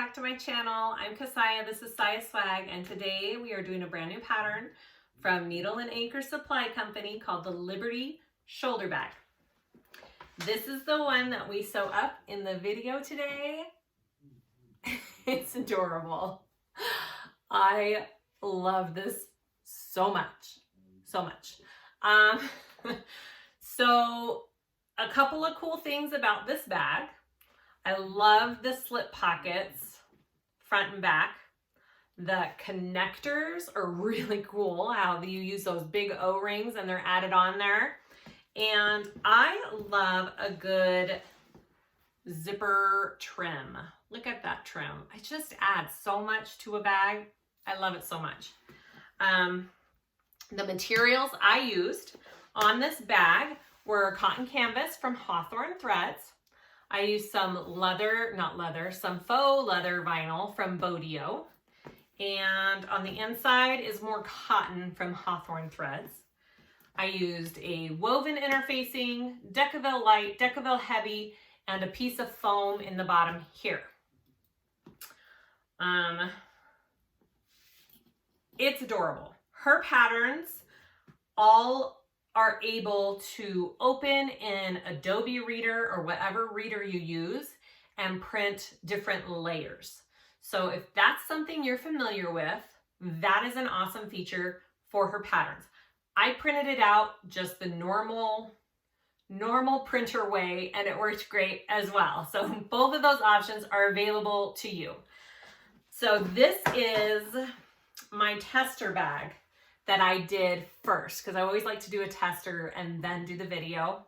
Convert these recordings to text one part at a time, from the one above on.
back to my channel. I'm Kassiah, this is SiahSwag, and today we are doing a brand new pattern from Needle and Anchor Supply Company called the Liberty Shoulder Bag. This is the one that we sew up in the video today. It's adorable. I love this so much, so much. So a couple of cool things about this bag. I love the slip pockets, front and back. The connectors are really cool, how you use those big O-rings and they're added on there. And I love a good zipper trim. Look at that trim. It just adds so much to a bag. I love it so much. The materials I used on this bag were cotton canvas from Hawthorne Threads. I used some some faux leather vinyl from Bo Dee-Oh. And on the inside is more cotton from Hawthorne Threads. I used a woven interfacing, Decaville light, Decaville heavy, and a piece of foam in the bottom here. It's adorable. Her patterns all are able to open in Adobe Reader or whatever reader you use and print different layers. So if that's something you're familiar with, that is an awesome feature for her patterns. I printed it out just the normal printer way, and it worked great as well. So both of those options are available to you. So this is my tester bag that I did first, because I always like to do a tester and then do the video.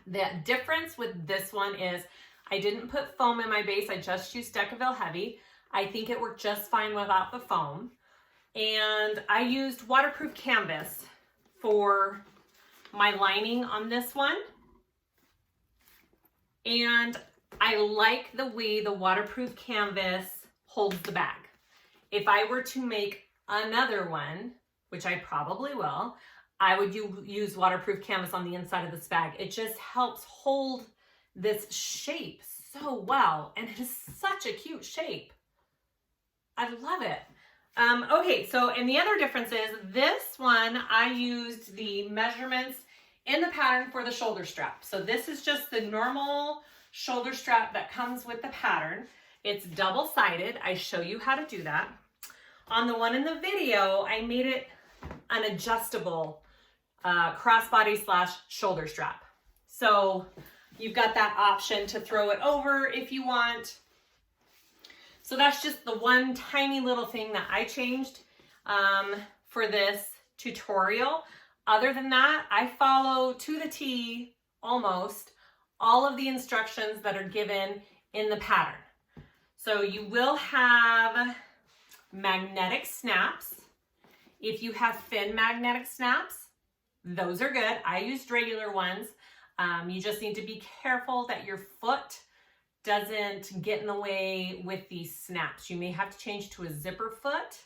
The difference with this one is I didn't put foam in my base. I just used Decaville heavy. I think it worked just fine without the foam. And I used waterproof canvas for my lining on this one. And I like the way the waterproof canvas holds the bag. If I were to make another one, which I probably will, I would use waterproof canvas on the inside of this bag. It just helps hold this shape so well, and it is such a cute shape. I love it. Okay, so and the other difference is this one, I used the measurements in the pattern for the shoulder strap. So this is just the normal shoulder strap that comes with the pattern. It's double-sided. I show you how to do that. On the one in the video, I made it an adjustable crossbody / shoulder strap. So you've got that option to throw it over if you want. So that's just the one tiny little thing that I changed for this tutorial. Other than that, I follow to the T almost all of the instructions that are given in the pattern. So you will have magnetic snaps. If you have thin magnetic snaps, those are good. I used regular ones. You just need to be careful that your foot doesn't get in the way with these snaps. You may have to change to a zipper foot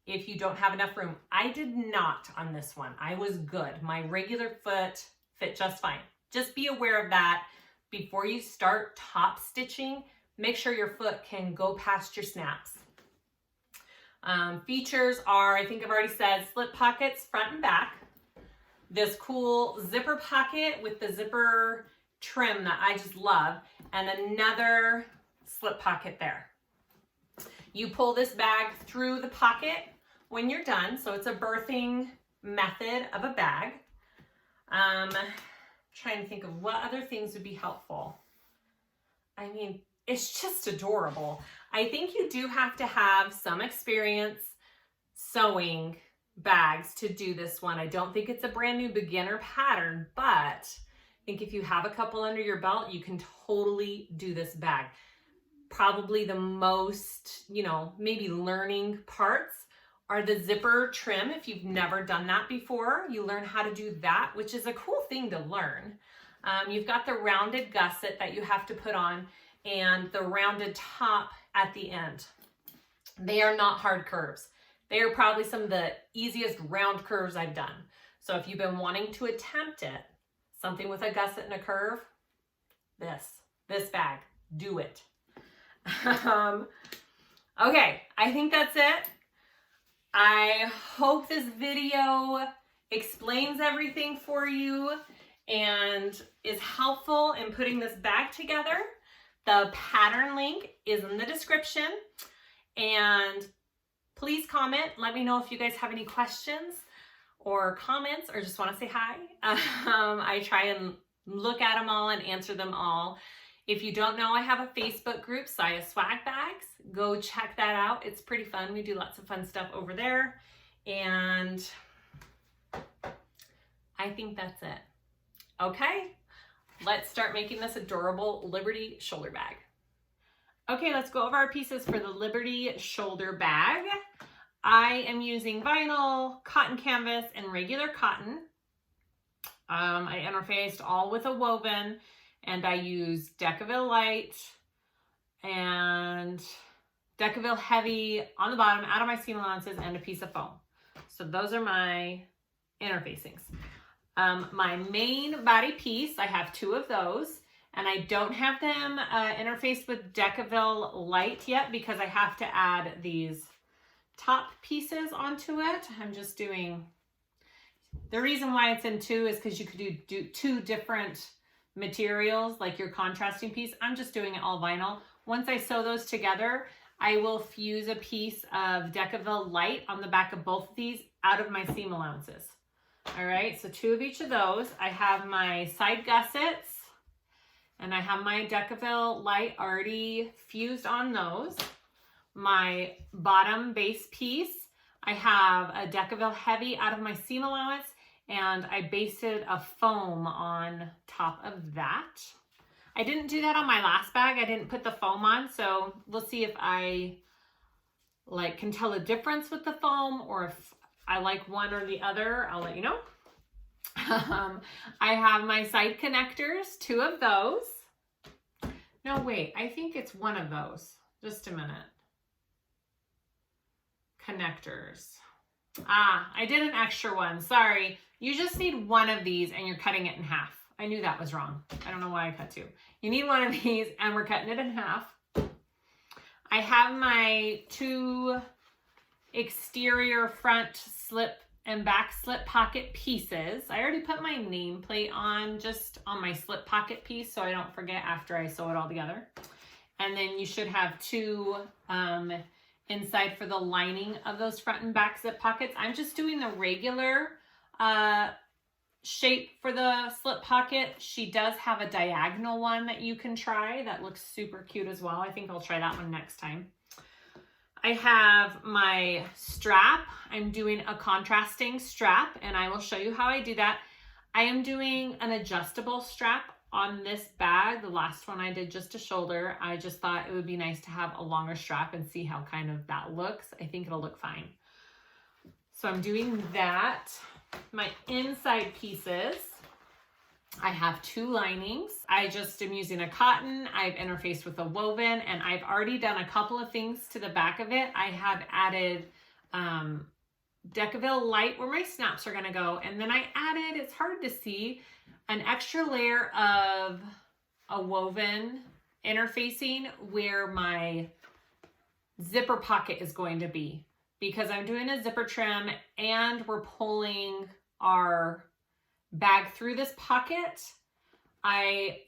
if you don't have enough room. I did not on this one. I was good. My regular foot fit just fine. Just be aware of that before you start top stitching. Make sure your foot can go past your snaps. Features are, I think I've already said, slip pockets front and back. This cool zipper pocket with the zipper trim that I just love, and another slip pocket there. You pull this bag through the pocket when you're done, so it's a birthing method of a bag. Trying to think of what other things would be helpful. I mean, it's just adorable. I think you do have to have some experience sewing bags to do this one. I don't think it's a brand new beginner pattern, but I think if you have a couple under your belt, you can totally do this bag. Probably the most, maybe learning parts are the zipper trim. If you've never done that before, you learn how to do that, which is a cool thing to learn. You've got the rounded gusset that you have to put on and the rounded top at the end. They are not hard curves. They are probably some of the easiest round curves I've done. So if you've been wanting to attempt it, something with a gusset and a curve, this bag, do it. Okay, I think that's it. I hope this video explains everything for you and is helpful in putting this bag together. The pattern link is in the description, and please comment. Let me know if you guys have any questions or comments or just want to say hi. I try and look at them all and answer them all. If you don't know, I have a Facebook group, SiahSwagBags. Go check that out. It's pretty fun. We do lots of fun stuff over there. And I think that's it. Okay, let's start making this adorable Liberty shoulder bag. Okay, let's go over our pieces for the Liberty shoulder bag. I am using vinyl, cotton canvas, and regular cotton. I interfaced all with a woven, and I use Decaville light and Decaville heavy on the bottom out of my seam allowances and a piece of foam. So those are my interfacings. My main body piece, I have 2 of those, and I don't have them interfaced with Decaville light yet because I have to add these top pieces onto it. I'm just doing, the reason why it's in 2 is because you could do 2 different materials, like your contrasting piece. I'm just doing it all vinyl. Once I sew those together, I will fuse a piece of Decaville light on the back of both of these out of my seam allowances. All right, so 2 of each of those. I have my side gussets, and I have my Decaville light already fused on those. My bottom base piece, I have a Decaville heavy out of my seam allowance, and I basted a foam on top of that. I didn't do that on my last bag. I didn't put the foam on, so we'll see if I can tell a difference with the foam, or if I like one or the other. I'll let you know. I have my side connectors, 2 of those. No, wait, I think it's one of those. Just a minute. Connectors. I did an extra one. Sorry. You just need 1 of these and you're cutting it in half. I knew that was wrong. I don't know why I cut 2. You need 1 of these and we're cutting it in half. I have my 2 exterior front slip and back slip pocket pieces. I already put my nameplate on just on my slip pocket piece so I don't forget after I sew it all together. And then you should have 2 inside for the lining of those front and back zip pockets. I'm just doing the regular shape for the slip pocket. She does have a diagonal one that you can try that looks super cute as well. I think I'll try that one next time. I have my strap. I'm doing a contrasting strap, and I will show you how I do that. I am doing an adjustable strap on this bag. The last one I did just a shoulder. I just thought it would be nice to have a longer strap and see how kind of that looks. I think it'll look fine. So I'm doing that. My inside pieces, I have 2 linings. I just am using a cotton. I've interfaced with a woven, and I've already done a couple of things to the back of it. I have added Decaville light where my snaps are gonna go. And then I added, it's hard to see, an extra layer of a woven interfacing where my zipper pocket is going to be, because I'm doing a zipper trim and we're pulling our bag through this pocket. I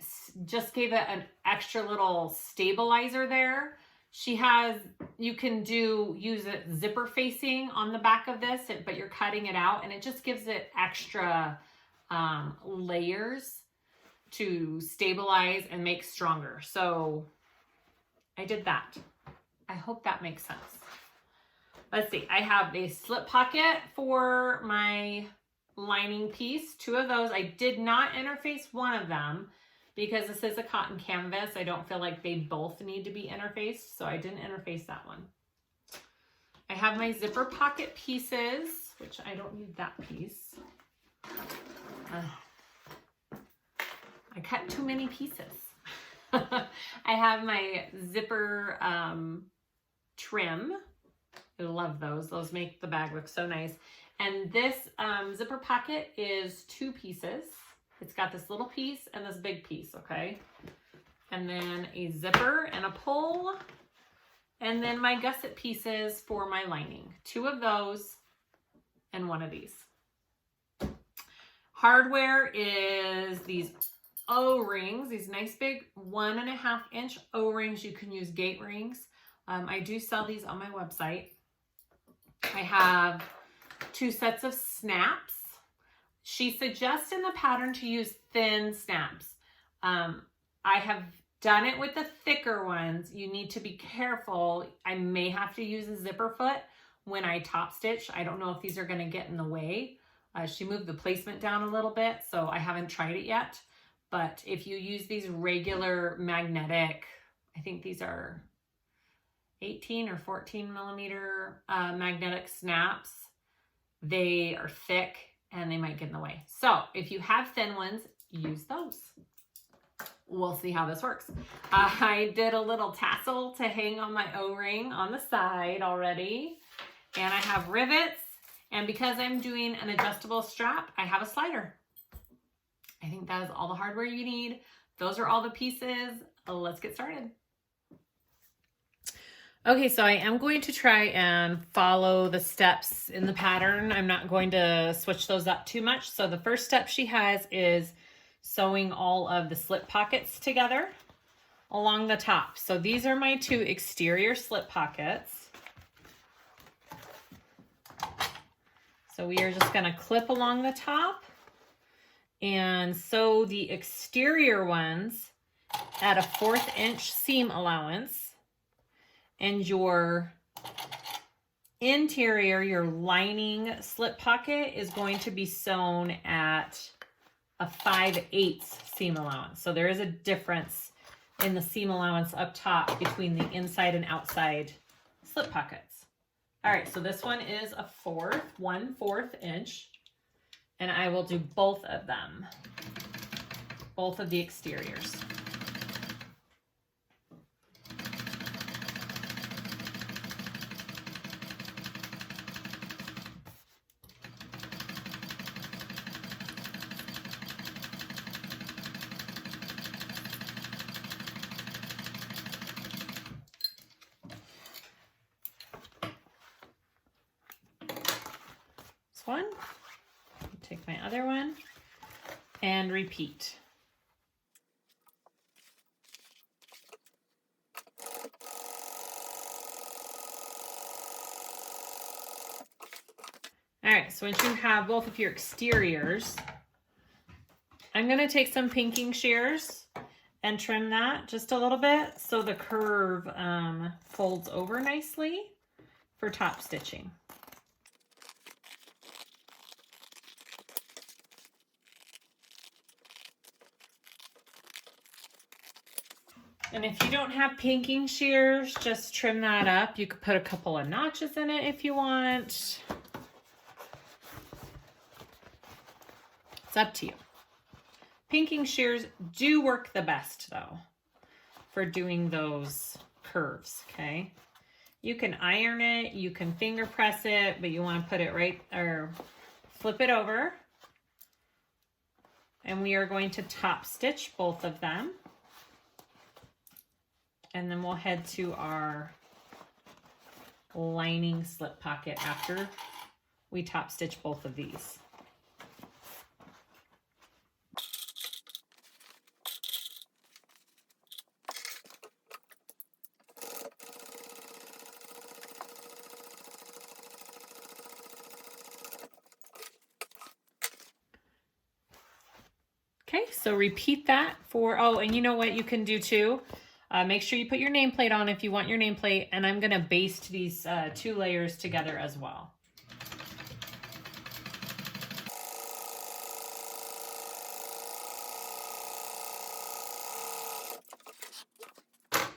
just gave it an extra little stabilizer there. She has, you can use it zipper facing on the back of this, but you're cutting it out, and it just gives it extra layers to stabilize and make stronger. So I did that. I hope that makes sense. Let's see, I have a slip pocket for my lining piece, 2 of those. I did not interface one of them because this is a cotton canvas. I don't feel like they both need to be interfaced, so I didn't interface that one. I have my zipper pocket pieces, which I don't need that piece. I cut too many pieces. I have my zipper trim. I love those. Those make the bag look so nice. And this zipper pocket is 2 pieces. It's got this little piece and this big piece, okay? and then a zipper and a pull, and then my gusset pieces for my lining. 2 of those and 1 of these. Hardware is these O-rings, these nice big 1.5 inch O-rings. You can use gate rings. I do sell these on my website. I have 2 sets of snaps. She suggests in the pattern to use thin snaps. I have done it with the thicker ones. You need to be careful. I may have to use a zipper foot when I top stitch. I don't know if these are going to get in the way. She moved the placement down a little bit, so I haven't tried it yet. But if you use these regular magnetic, I think these are 18 or 14 millimeter magnetic snaps, they are thick and they might get in the way. So if you have thin ones, use those. We'll see how this works. I did a little tassel to hang on my O-ring on the side already. And I have rivets. And because I'm doing an adjustable strap, I have a slider. I think that is all the hardware you need. Those are all the pieces. Let's get started. Okay, so I am going to try and follow the steps in the pattern. I'm not going to switch those up too much. So the first step she has is sewing all of the slip pockets together along the top. So these are my 2 exterior slip pockets. So we are just going to clip along the top and sew the exterior ones at a 1/4 inch seam allowance, and your interior, your lining slip pocket is going to be sewn at a 5/8 seam allowance. So there is a difference in the seam allowance up top between the inside and outside slip pockets. All right, so this one is a 1/4 inch, and I will do both of them, both of the exteriors. One, take my other one and repeat. All right, so once you have both of your exteriors, I'm going to take some pinking shears and trim that just a little bit so the curve folds over nicely for top stitching. And if you don't have pinking shears, just trim that up. You could put a couple of notches in it if you want. It's up to you. Pinking shears do work the best though for doing those curves, okay? You can iron it, you can finger press it, but you want to put it right, or flip it over. And we are going to top stitch both of them. And then we'll head to our lining slip pocket after we top stitch both of these. Okay, so repeat that for, oh, and you know what you can do too? Make sure you put your nameplate on if you want your nameplate, and I'm gonna baste these 2 layers together as well.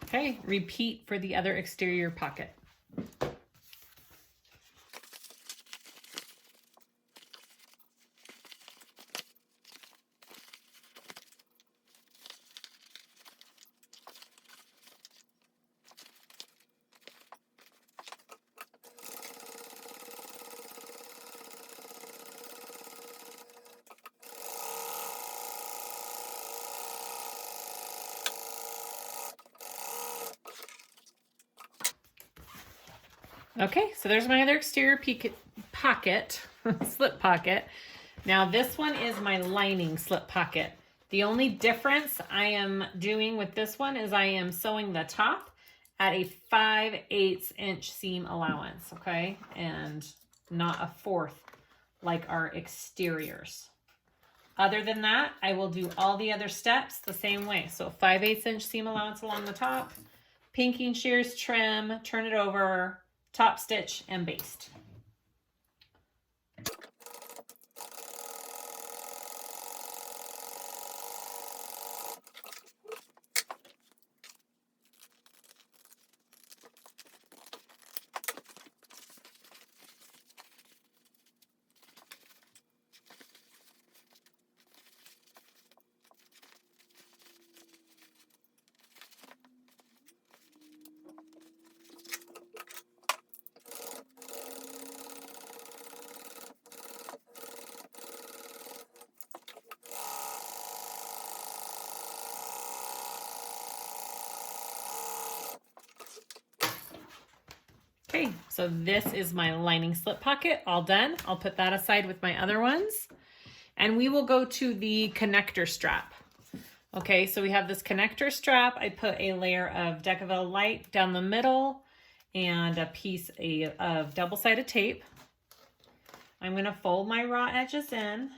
Okay, repeat for the other exterior pocket. Okay, so there's my other exterior pocket, slip pocket. Now this one is my lining slip pocket. The only difference I am doing with this one is I am sewing the top at a 5/8 inch seam allowance, okay? And not a 1/4 like our exteriors. Other than that, I will do all the other steps the same way. So 5/8 inch seam allowance along the top, pinking shears, trim, turn it over, top stitch, and baste. Okay, so this is my lining slip pocket all done. I'll put that aside with my other ones. And we will go to the connector strap. Okay, so we have this connector strap. I put a layer of Decaville Light down the middle and a piece of double-sided tape. I'm gonna fold my raw edges in.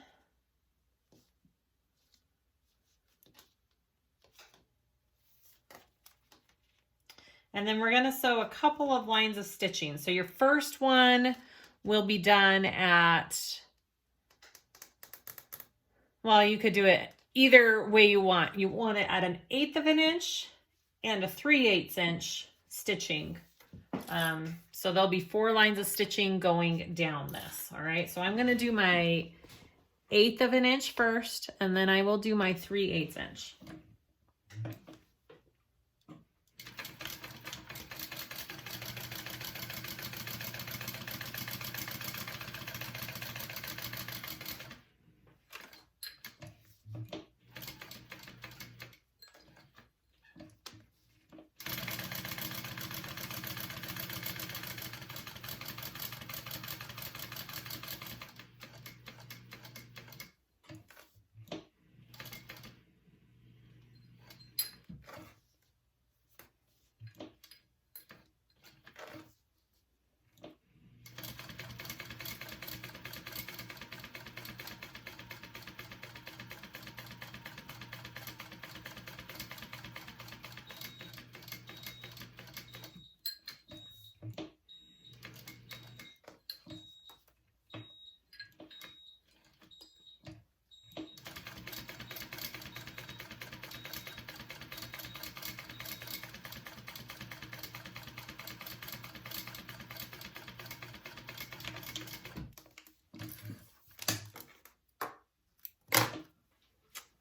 And then we're gonna sew a couple of lines of stitching. So your first one will be done at, well, you could do it either way you want. You want it at an 1/8 of an inch and a 3/8 inch stitching. So there'll be 4 lines of stitching going down this, all right? So I'm gonna do my 1/8 of an inch first, and then I will do my 3/8 inch.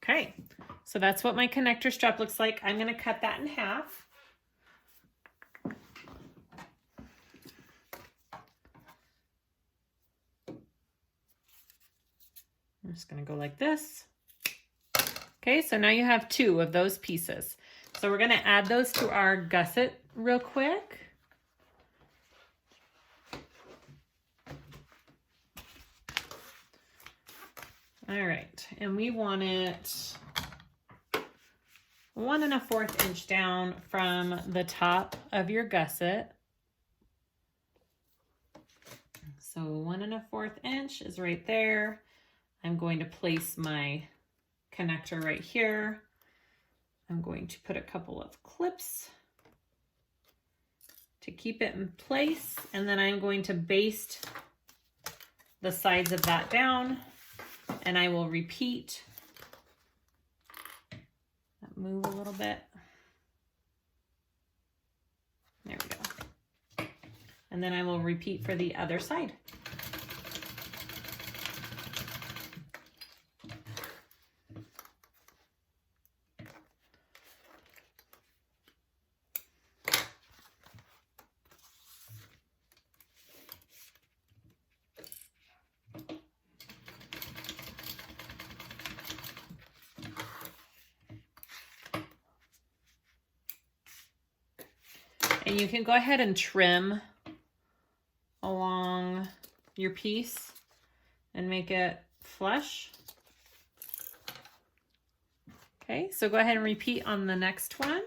Okay, so that's what my connector strap looks like. I'm gonna cut that in half. I'm just gonna go like this. Okay, so now you have 2 of those pieces. So we're gonna add those to our gusset real quick. All right, and we want it 1 1/4 inch down from the top of your gusset. So 1 1/4 inch is right there. I'm going to place my connector right here. I'm going to put a couple of clips to keep it in place, and then I'm going to baste the sides of that down. And I will repeat, move a little bit. There we go. And then I will repeat for the other side. And you can go ahead and trim along your piece and make it flush. Okay, so go ahead and repeat on the next one.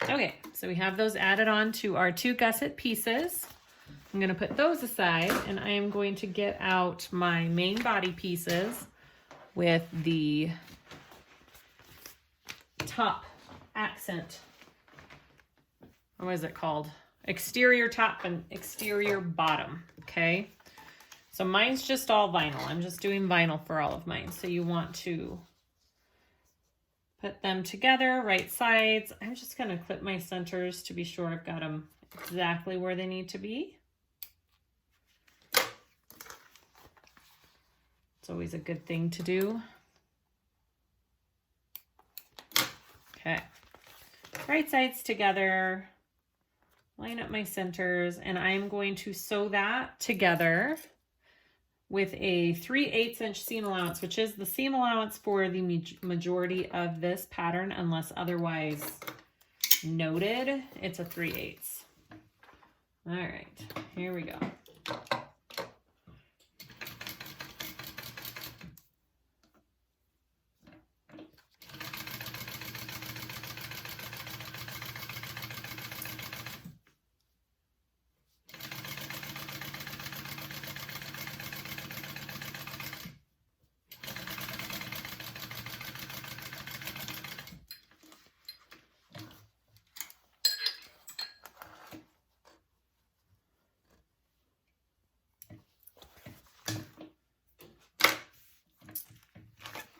Okay, so we have those added on to our 2 gusset pieces. I'm going to put those aside, and I am going to get out my main body pieces with the top accent. What is it called? Exterior top and exterior bottom. Okay, so mine's just all vinyl. I'm just doing vinyl for all of mine. So you want to put them together, right sides. I'm just going to clip my centers to be sure I've got them exactly where they need to be. It's always a good thing to do. Okay, right sides together, line up my centers, and I'm going to sew that together with a 3/8 inch seam allowance, which is the seam allowance for the majority of this pattern, unless otherwise noted. It's a 3/8. All right, here we go.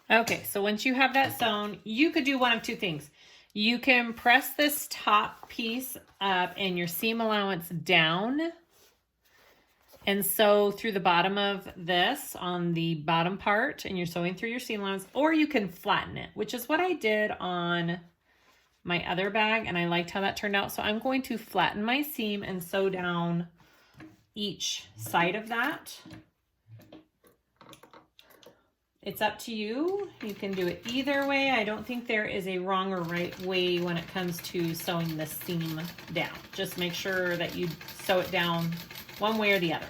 Okay, so once you have that sewn, you could do one of 2 things. You can press this top piece up and your seam allowance down and sew through the bottom of this on the bottom part, and you're sewing through your seam allowance, or you can flatten it, which is what I did on my other bag, and I liked how that turned out. So I'm going to flatten my seam and sew down each side of that. It's up to you. You can do it either way. I don't think there is a wrong or right way when it comes to sewing the seam down. Just make sure that you sew it down one way or the other.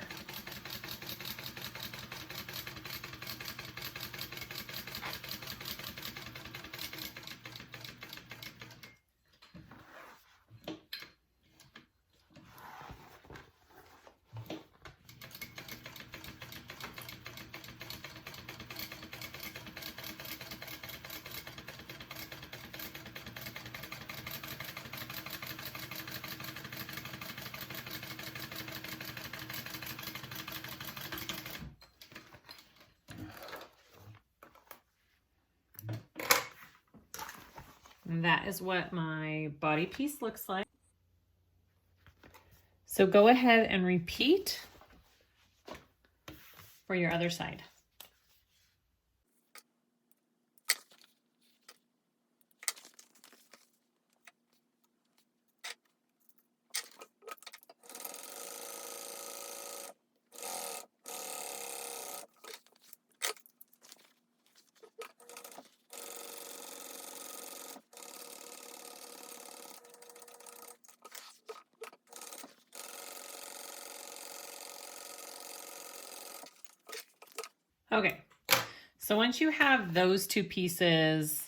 And that is what my body piece looks like. So go ahead and repeat for your other side. Okay, so once you have those 2 pieces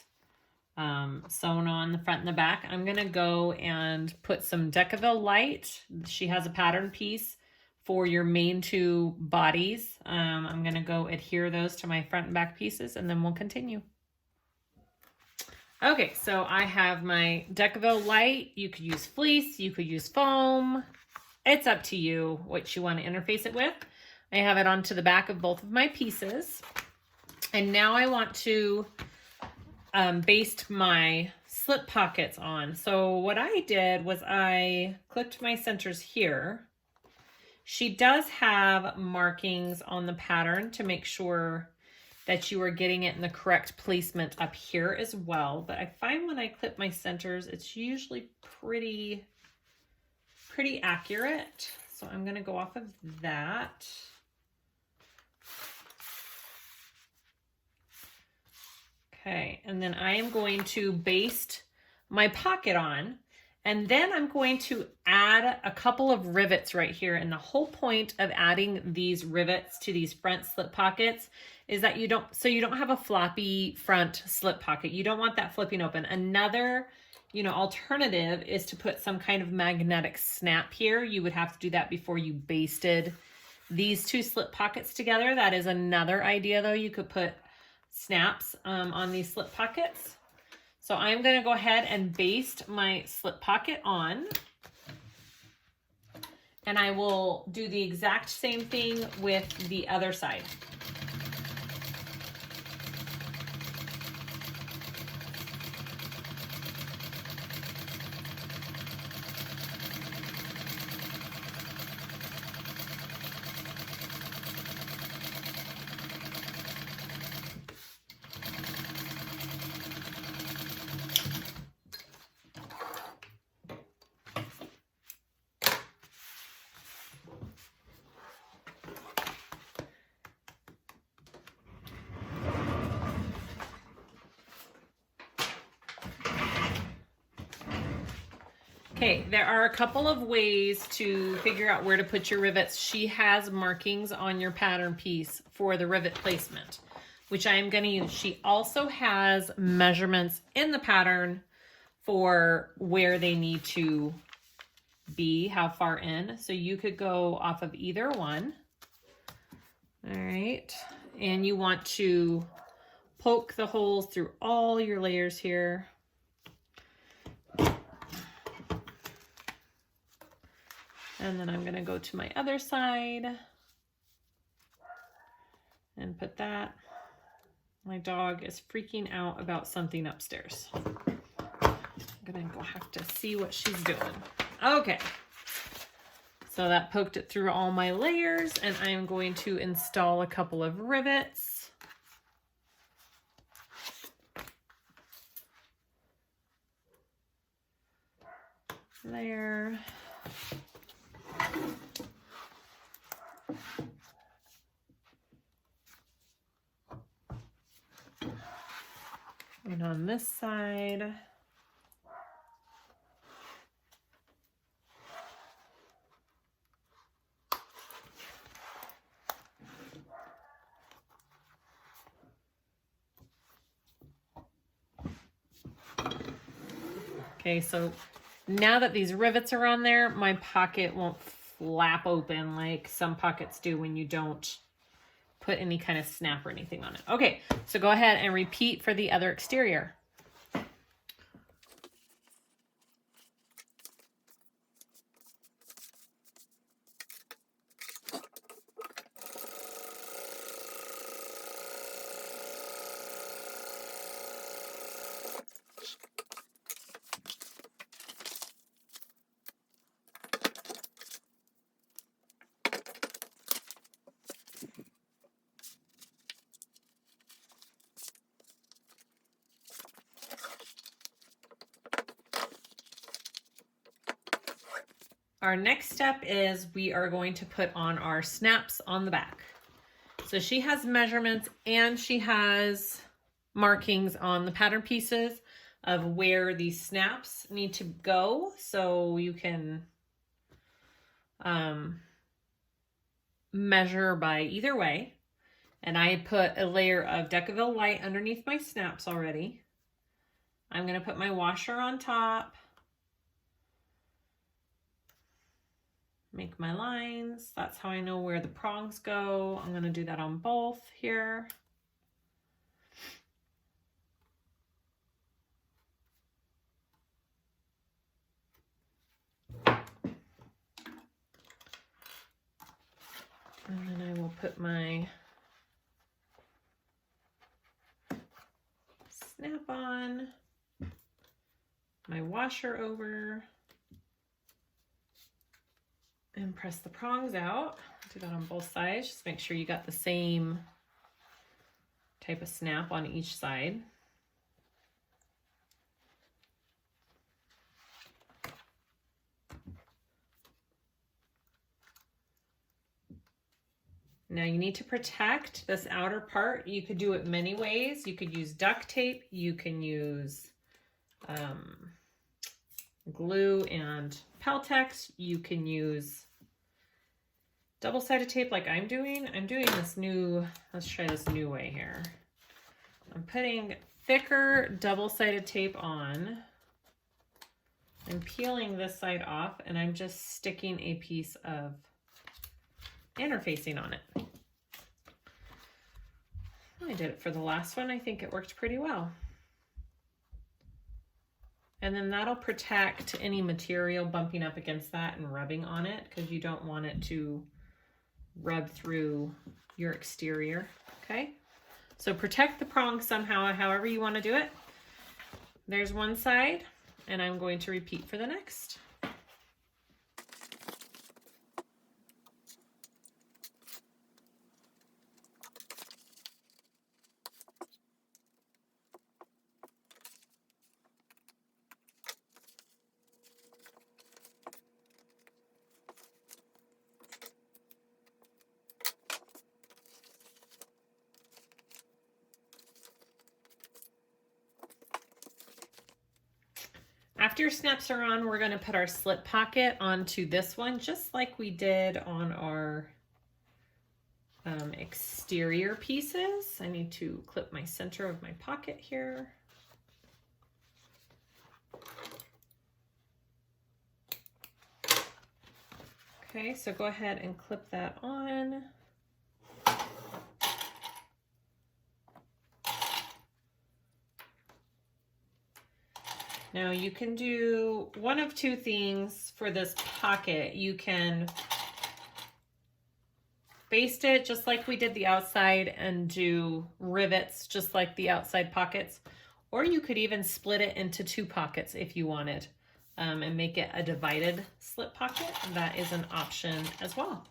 sewn on the front and the back, I'm gonna go and put some Decaville Light. She has a pattern piece for your main 2 bodies. I'm gonna go adhere those to my front and back pieces, and then we'll continue. Okay, so I have my Decaville Light. You could use fleece, you could use foam. It's up to you what you want to interface it with. I have it onto the back of both of my pieces. And now I want to baste my slip pockets on. So what I did was I clipped my centers here. She does have markings on the pattern to make sure that you are getting it in the correct placement up here as well. But I find when I clip my centers, it's usually pretty accurate. So I'm gonna go off of that. Okay, and then I am going to baste my pocket on, and then I'm going to add a couple of rivets right here. And the whole point of adding these rivets to these front slip pockets is that you don't have a floppy front slip pocket. You don't want that flipping open. Another, alternative is to put some kind of magnetic snap here. You would have to do that before you basted these two slip pockets together. That is another idea though. You could put snaps on these slip pockets. So I'm going to go ahead and baste my slip pocket on, and I will do the exact same thing with the other side. Okay, there are a couple of ways to figure out where to put your rivets. She has markings on your pattern piece for the rivet placement, which I am going to use. She also has measurements in the pattern for where they need to be, how far in. So you could go off of either one. All right, and you want to poke the holes through all your layers here. And then I'm going to go to my other side and put that. My dog is freaking out about something upstairs. I'm going to go have to see what she's doing. Okay. So that poked it through all my layers, and I am going to install a couple of rivets. There. And on this side, okay, so now that these rivets are on there, my pocket won't flap open like some pockets do when you don't put any kind of snap or anything on it. Okay, so go ahead and repeat for the other exterior. Our next step is we are going to put on our snaps on the back. So she has measurements and she has markings on the pattern pieces of where these snaps need to go, so you can measure by either way. And I put a layer of Decaville white underneath my snaps already. I'm going to put my washer on top. Make my lines. That's how I know where the prongs go. I'm going to do that on both here. And then I will put my snap on, my washer over, and press the prongs out. Do that on both sides. Just make sure you got the same type of snap on each side. Now you need to protect this outer part. You could do it many ways. You could use duct tape. You can use glue and Peltex. You can use double-sided tape like I'm doing. I'm doing this new, let's try this new way here. I'm putting thicker double-sided tape on. I'm peeling this side off and I'm just sticking a piece of interfacing on it. I did it for the last one. I think it worked pretty well. And then that'll protect any material bumping up against that and rubbing on it, because you don't want it to rub through your exterior. Okay, so protect the prong somehow, however you want to do it. There's one side, and I'm going to repeat for the next. After your snaps are on, we're going to put our slip pocket onto this one, just like we did on our exterior pieces. I need to clip my center of my pocket here. Okay, so go ahead and clip that on. Now you can do one of two things for this pocket. You can baste it just like we did the outside and do rivets just like the outside pockets, or you could even split it into two pockets if you wanted, and make it a divided slip pocket. That is an option as well.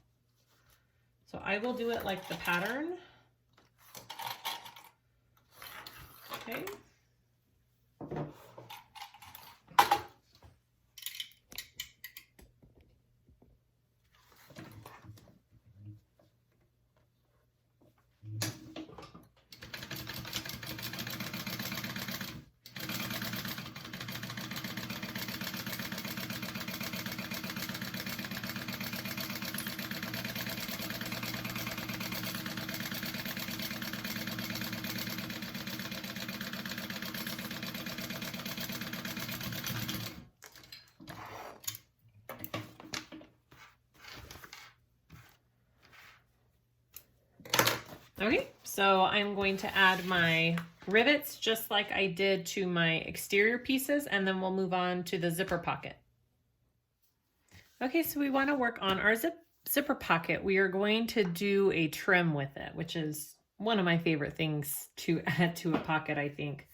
So I will do it like the pattern. Okay. Okay, so I'm going to add my rivets just like I did to my exterior pieces, and then we'll move on to the zipper pocket. Okay, so we want to work on our zipper pocket. We are going to do a trim with it, which is one of my favorite things to add to a pocket, I think.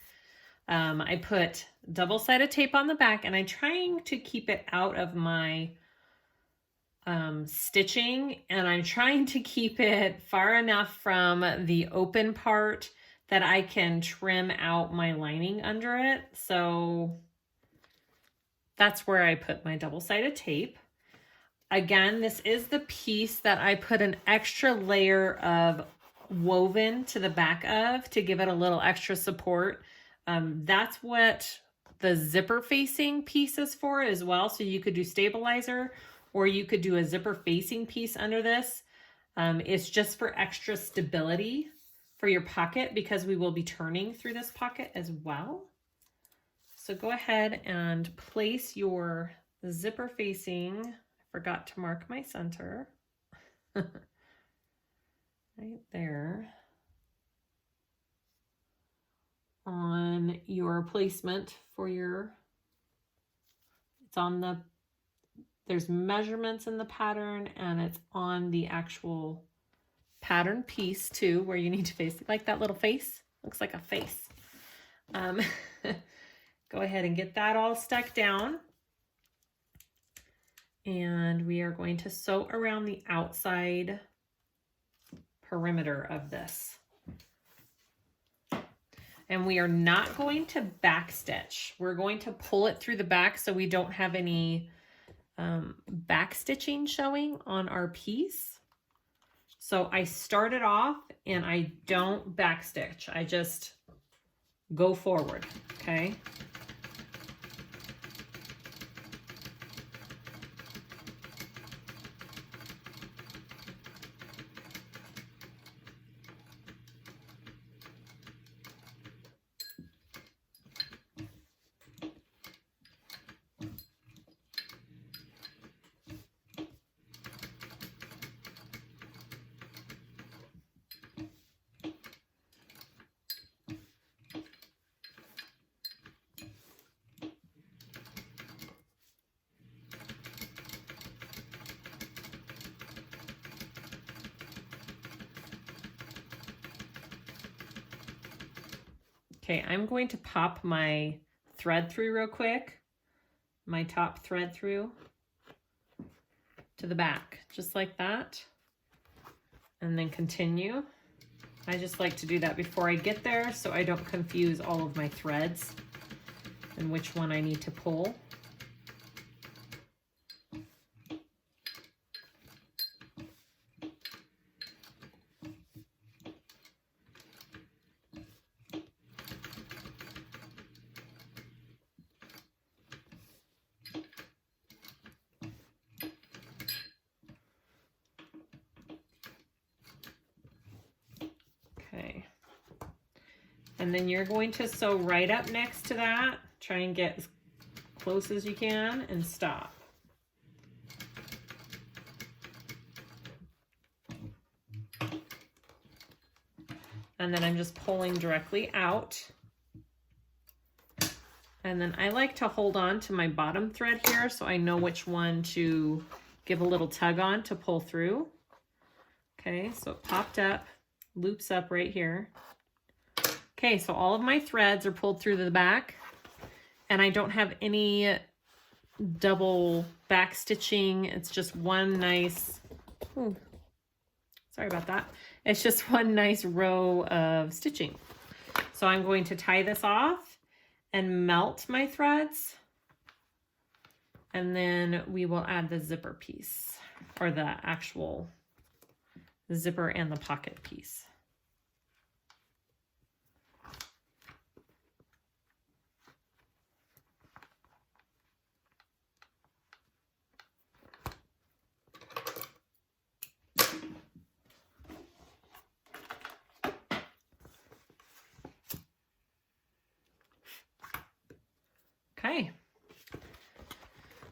I put double-sided tape on the back, and I'm trying to keep it out of my stitching, and I'm trying to keep it far enough from the open part that I can trim out my lining under it. So that's where I put my double-sided tape. Again, this is the piece that I put an extra layer of woven to the back of to give it a little extra support. That's what the zipper facing piece is for as well. So you could do stabilizer, or you could do a zipper facing piece under this. It's just for extra stability for your pocket, because we will be turning through this pocket as well. So go ahead and place your zipper facing, I forgot to mark my center, right there, on your placement for your, it's on the, there's measurements in the pattern, and it's on the actual pattern piece too, where you need to face, like that little face, looks like a face. Go ahead and get that all stuck down. And we are going to sew around the outside perimeter of this. And we are not going to backstitch. We're going to pull it through the back so we don't have any back stitching showing on our piece. So I start it off and I don't backstitch. I just go forward, okay? Okay, I'm going to pop my thread through real quick, my top thread through to the back, just like that, and then continue. I just like to do that before I get there so I don't confuse all of my threads and which one I need to pull. Okay, and then you're going to sew right up next to that. Try and get as close as you can and stop. And then I'm just pulling directly out. And then I like to hold on to my bottom thread here so I know which one to give a little tug on to pull through. Okay, so it popped up, loops up right here. Okay, so all of my threads are pulled through to the back and I don't have any double back stitching. It's just one nice, sorry about that. It's just one nice row of stitching. So I'm going to tie this off and melt my threads. And then we will add the zipper piece, or the actual zipper and the pocket piece. Okay,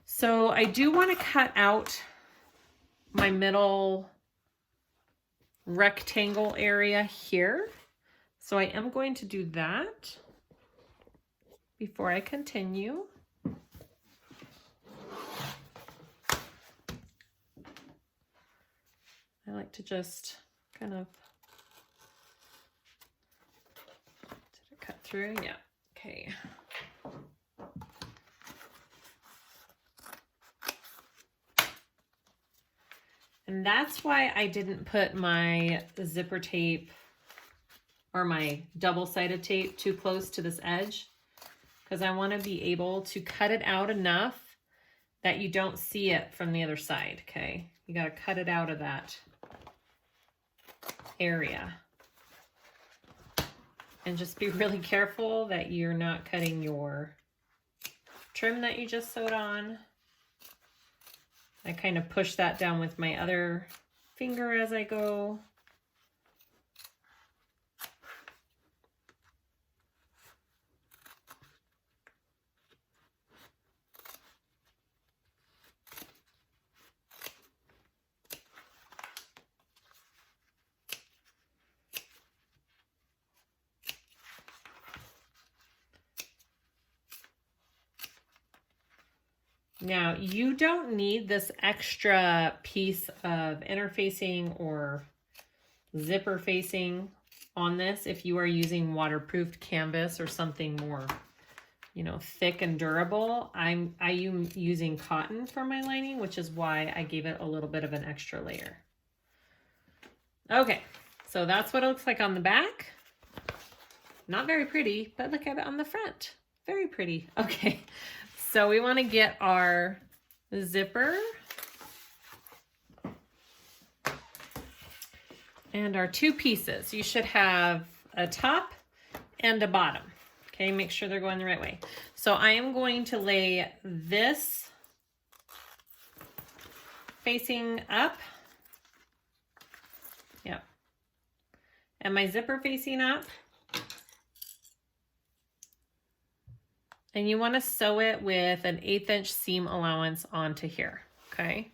so I do want to cut out my middle rectangle area here. So I am going to do that before I continue. I like to just kind of, did it cut through? Yeah, okay. And that's why I didn't put my zipper tape or my double-sided tape too close to this edge, because I want to be able to cut it out enough that you don't see it from the other side, okay? You got to cut it out of that area. And just be really careful that you're not cutting your trim that you just sewed on. I kind of push that down with my other finger as I go. Now, you don't need this extra piece of interfacing or zipper facing on this if you are using waterproofed canvas or something more, you know, thick and durable. I am using cotton for my lining, which is why I gave it a little bit of an extra layer. Okay, so that's what it looks like on the back. Not very pretty, but look at it on the front. Very pretty. Okay. So we want to get our zipper. And our two pieces, you should have a top and a bottom. Okay, make sure they're going the right way. So I am going to lay this facing up. Yep. And my zipper facing up. And you want to sew it with an 1/8 inch seam allowance onto here. Okay.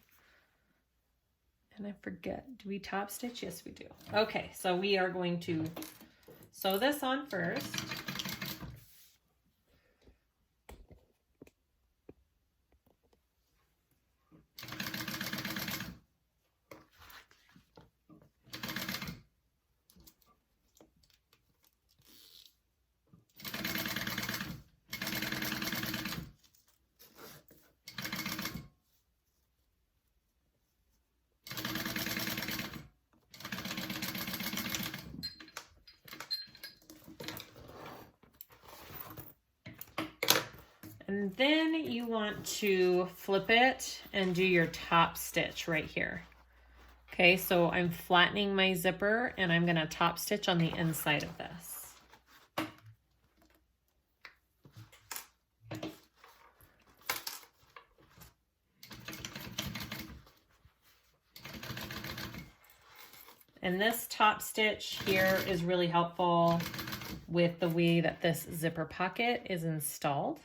And I forget, do we top stitch? Yes, we do. Okay, so we are going to sew this on first. And then you want to flip it and do your top stitch right here. Okay, so I'm flattening my zipper and I'm going to top stitch on the inside of this. And this top stitch here is really helpful with the way that this zipper pocket is installed.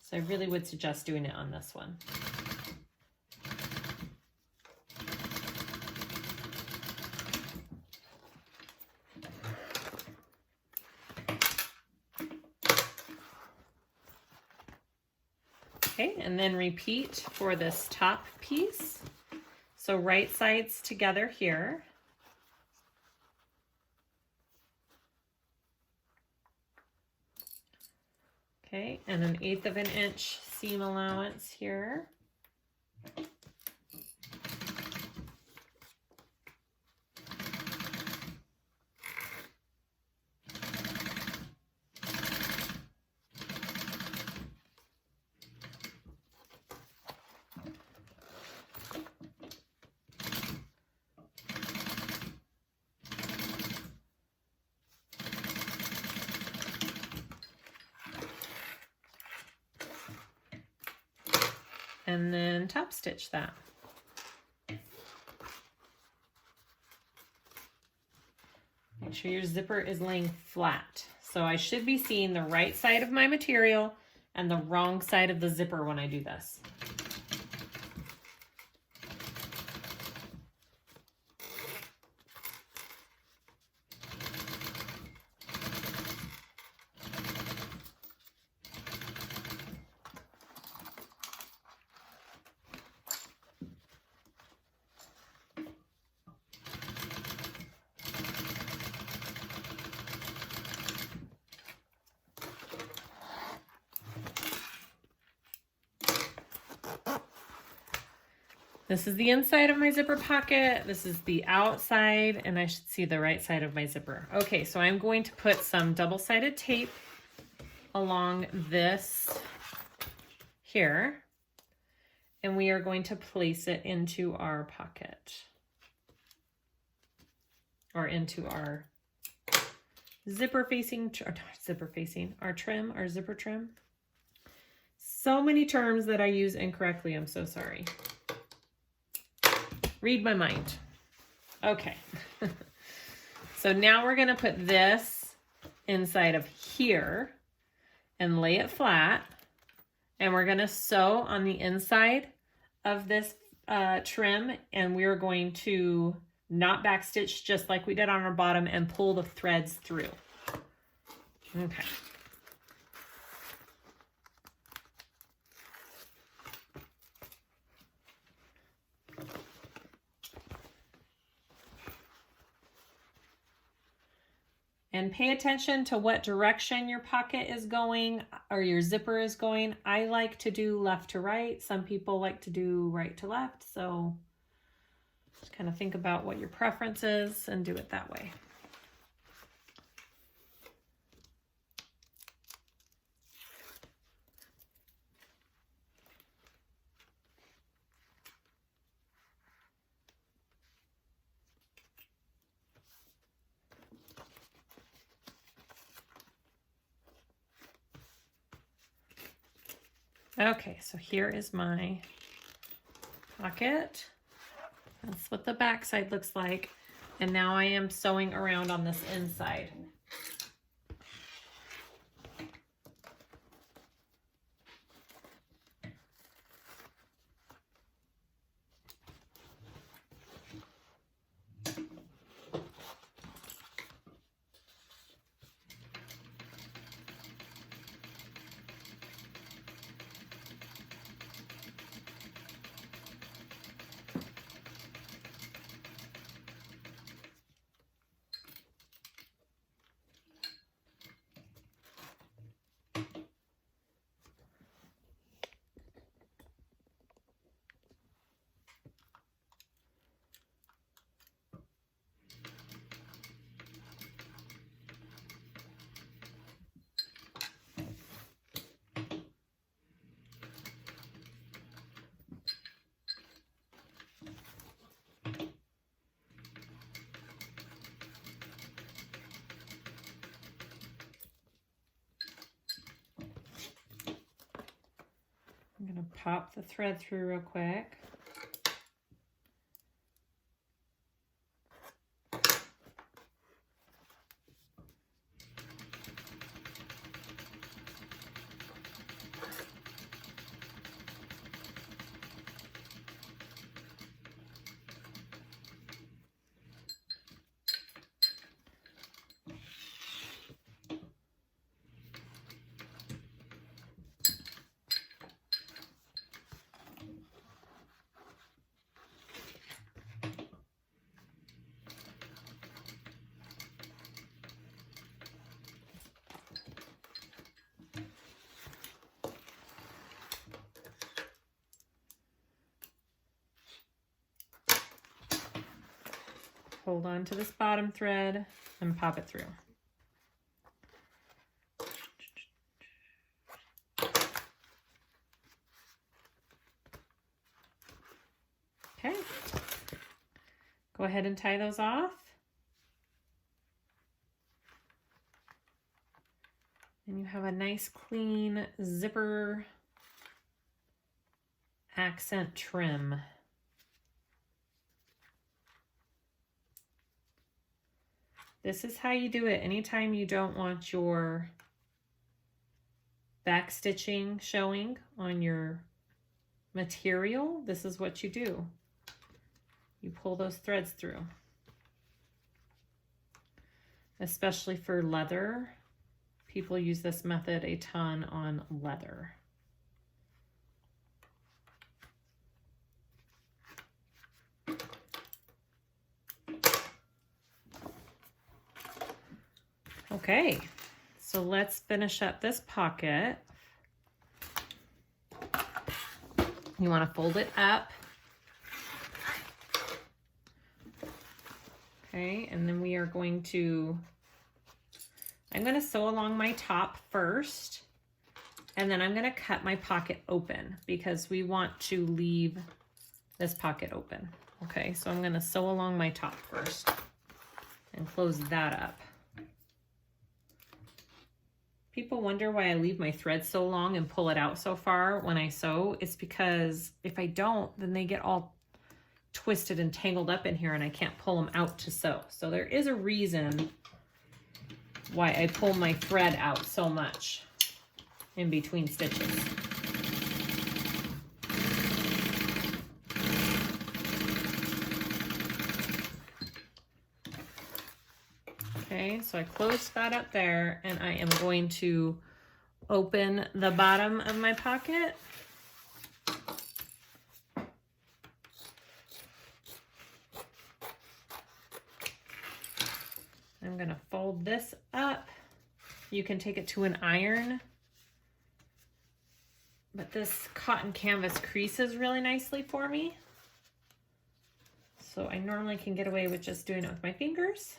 So I really would suggest doing it on this one. Okay, and then repeat for this top piece. So right sides together here. Okay, and an 1/8 of an inch seam allowance here. And then top stitch that. Make sure your zipper is laying flat. So I should be seeing the right side of my material and the wrong side of the zipper when I do this. This is the inside of my zipper pocket. This is the outside, and I should see the right side of my zipper. Okay, so I'm going to put some double-sided tape along this here, and we are going to place it into our pocket, or into our zipper facing, or not zipper facing, our trim, our zipper trim. So many terms that I use incorrectly, I'm so sorry. Read my mind. Okay. So now we're going to put this inside of here and lay it flat. And we're going to sew on the inside of this trim. And we're going to not backstitch just like we did on our bottom and pull the threads through. Okay. And pay attention to what direction your pocket is going or your zipper is going. I like to do left to right. Some people like to do right to left. So just kind of think about what your preference is and do it that way. Okay, so here is my pocket. That's what the back side looks like. And now I am sewing around on this inside. I'm gonna pop the thread through real quick. Hold on to this bottom thread and pop it through. Okay. Go ahead and tie those off. And you have a nice clean zipper accent trim. This is how you do it. Anytime you don't want your back stitching showing on your material, this is what you do. You pull those threads through. Especially for leather. People use this method a ton on leather. Okay, so let's finish up this pocket. You want to fold it up. Okay, and then we are going to, I'm going to sew along my top first, and then I'm going to cut my pocket open because we want to leave this pocket open. Okay, so I'm going to sew along my top first and close that up. People wonder why I leave my thread so long and pull it out so far when I sew. It's because if I don't, then they get all twisted and tangled up in here and I can't pull them out to sew. So there is a reason why I pull my thread out so much in between stitches. Okay, so I closed that up there and I am going to open the bottom of my pocket. I'm going to fold this up. You can take it to an iron, but this cotton canvas creases really nicely for me. So I normally can get away with just doing it with my fingers.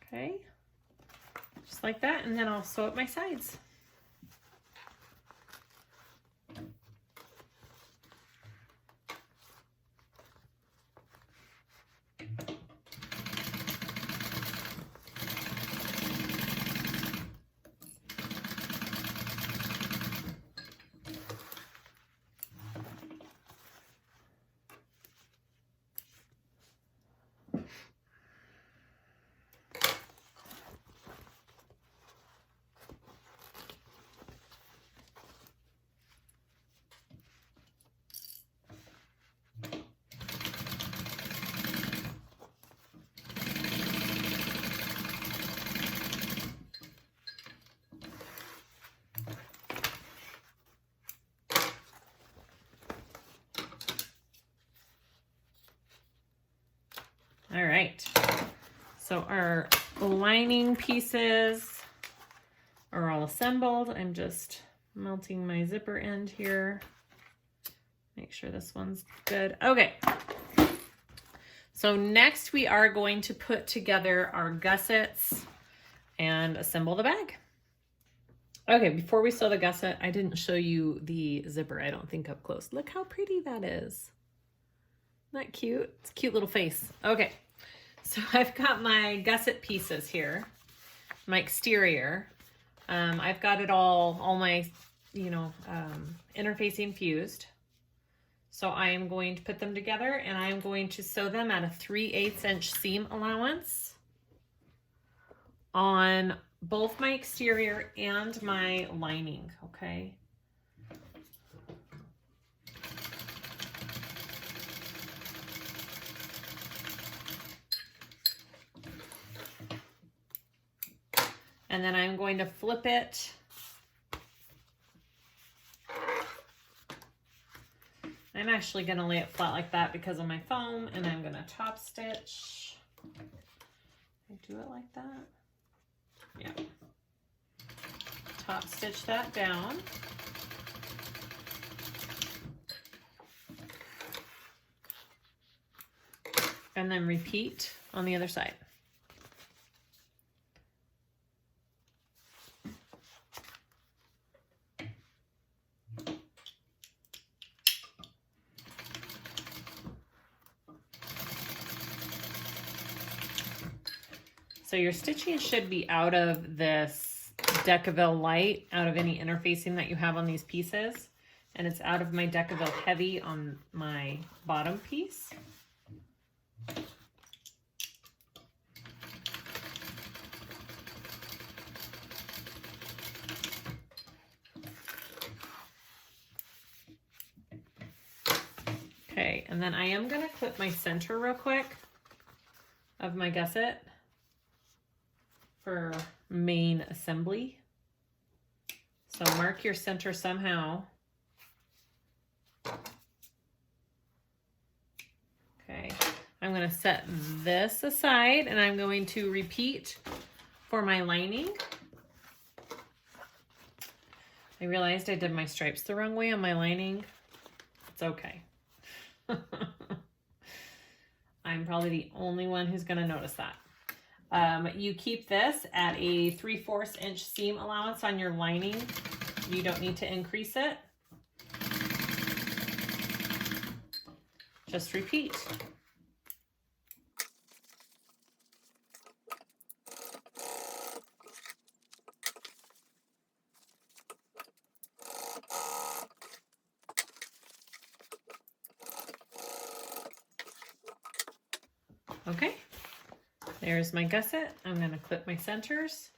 Okay, just like that, and then I'll sew up my sides. right, so our lining pieces are all assembled. I'm just melting my zipper end here. Make sure this one's good. Okay. So next we are going to put together our gussets and assemble the bag. Okay, before we sew the gusset, I didn't show you the zipper, I don't think, up close. Look how pretty that is. Isn't that cute? It's a cute little face. Okay, so I've got my gusset pieces here, my exterior. I've got it all my, interfacing fused. So I am going to put them together and I am going to sew them at a 3/8 inch seam allowance on both my exterior and my lining, okay? And then I'm going to flip it. I'm actually going to lay it flat like that because of my foam, and I'm going to top stitch. I do it like that. Yeah. Top stitch that down. And then repeat on the other side. So your stitching should be out of this Decaville light, out of any interfacing that you have on these pieces. And it's out of my Decaville heavy on my bottom piece. Okay, and then I am going to clip my center real quick of my gusset for main assembly. So mark your center somehow. Okay, I'm going to set this aside and I'm going to repeat for my lining. I realized I did my stripes the wrong way on my lining. It's okay. I'm probably the only one who's going to notice that. You keep this at a 3/4 inch seam allowance on your lining. You don't need to increase it. Just repeat. Okay, there's my gusset. I'm going to clip my centers.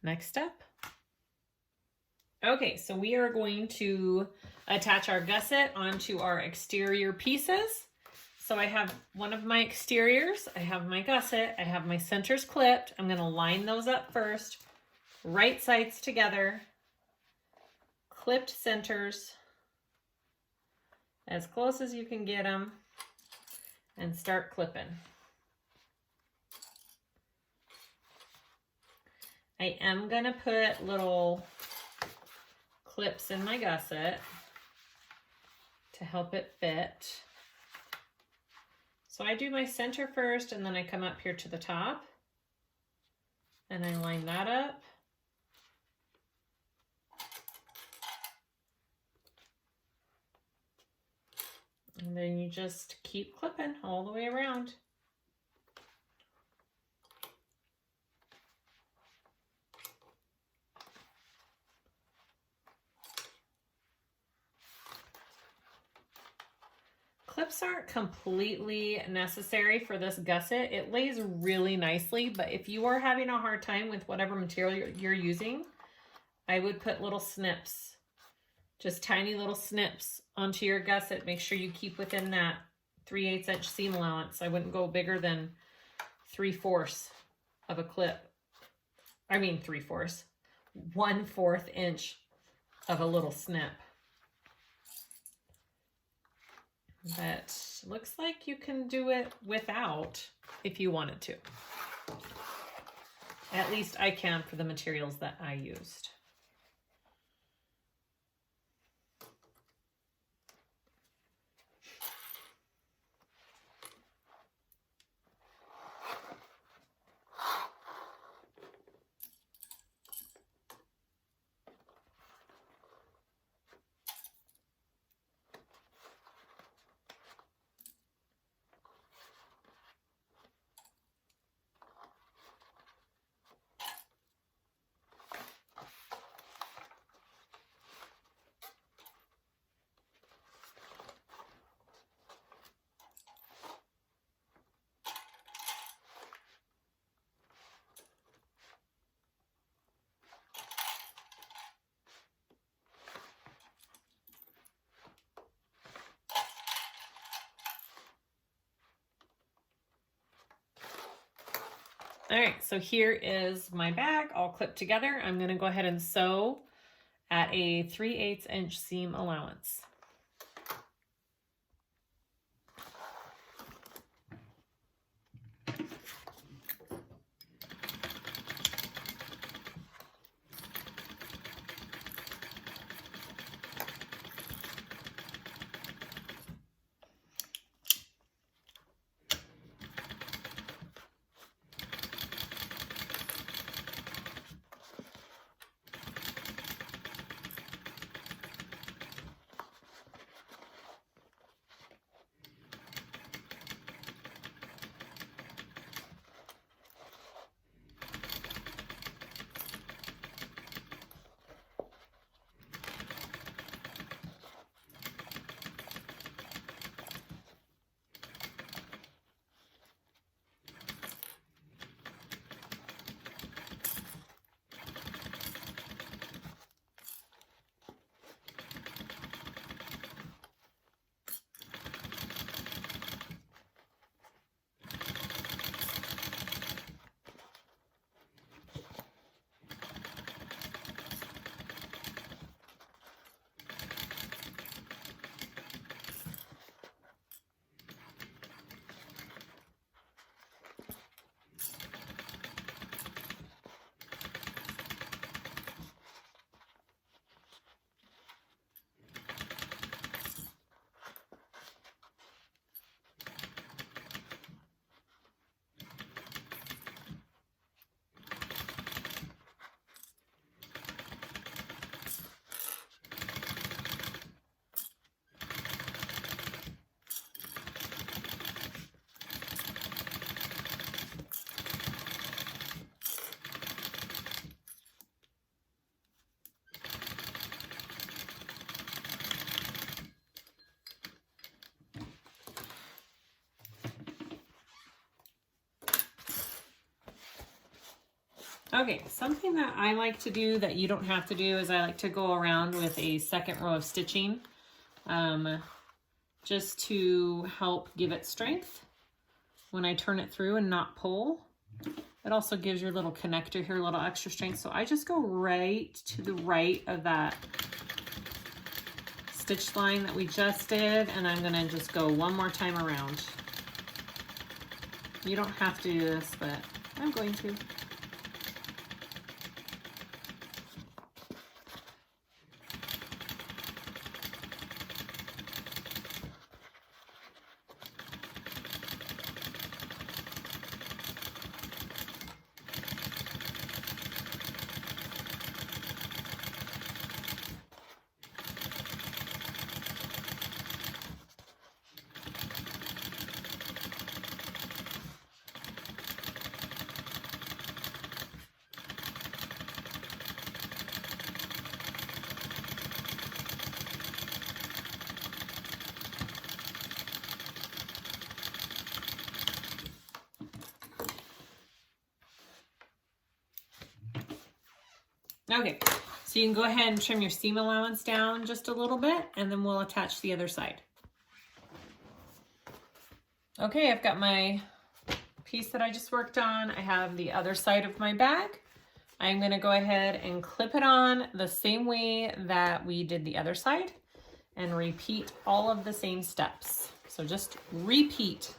Next step. Okay, so we are going to attach our gusset onto our exterior pieces. So I have one of my exteriors, I have my gusset, I have my centers clipped. I'm going to line those up first, right sides together, clipped centers, as close as you can get them, and start clipping. I am going to put little clips in my gusset to help it fit. So I do my center first, and then I come up here to the top, and I line that up. And then you just keep clipping all the way around. Clips aren't completely necessary for this gusset. It lays really nicely, but if you are having a hard time with whatever material you're using, I would put little snips, just tiny little snips onto your gusset. Make sure you keep within that 3/8 inch seam allowance. I wouldn't go bigger than 3/4 of a clip I mean 3/4, 1/4 inch of a little snip. But looks like you can do it without if you wanted to. At least I can for the materials that I used. All right, so here is my bag all clipped together. I'm gonna go ahead and sew at a 3/8 inch seam allowance. Okay, something that I like to do that you don't have to do is I like to go around with a second row of stitching just to help give it strength when I turn it through and not pull. It also gives your little connector here a little extra strength. So I just go right to the right of that stitch line that we just did, and I'm gonna just go one more time around. You don't have to do this, but I'm going to. Okay, so you can go ahead and trim your seam allowance down just a little bit, and then we'll attach the other side. Okay, I've got my piece that I just worked on. I have the other side of my bag. I'm gonna go ahead and clip it on the same way that we did the other side and repeat all of the same steps. So just repeat.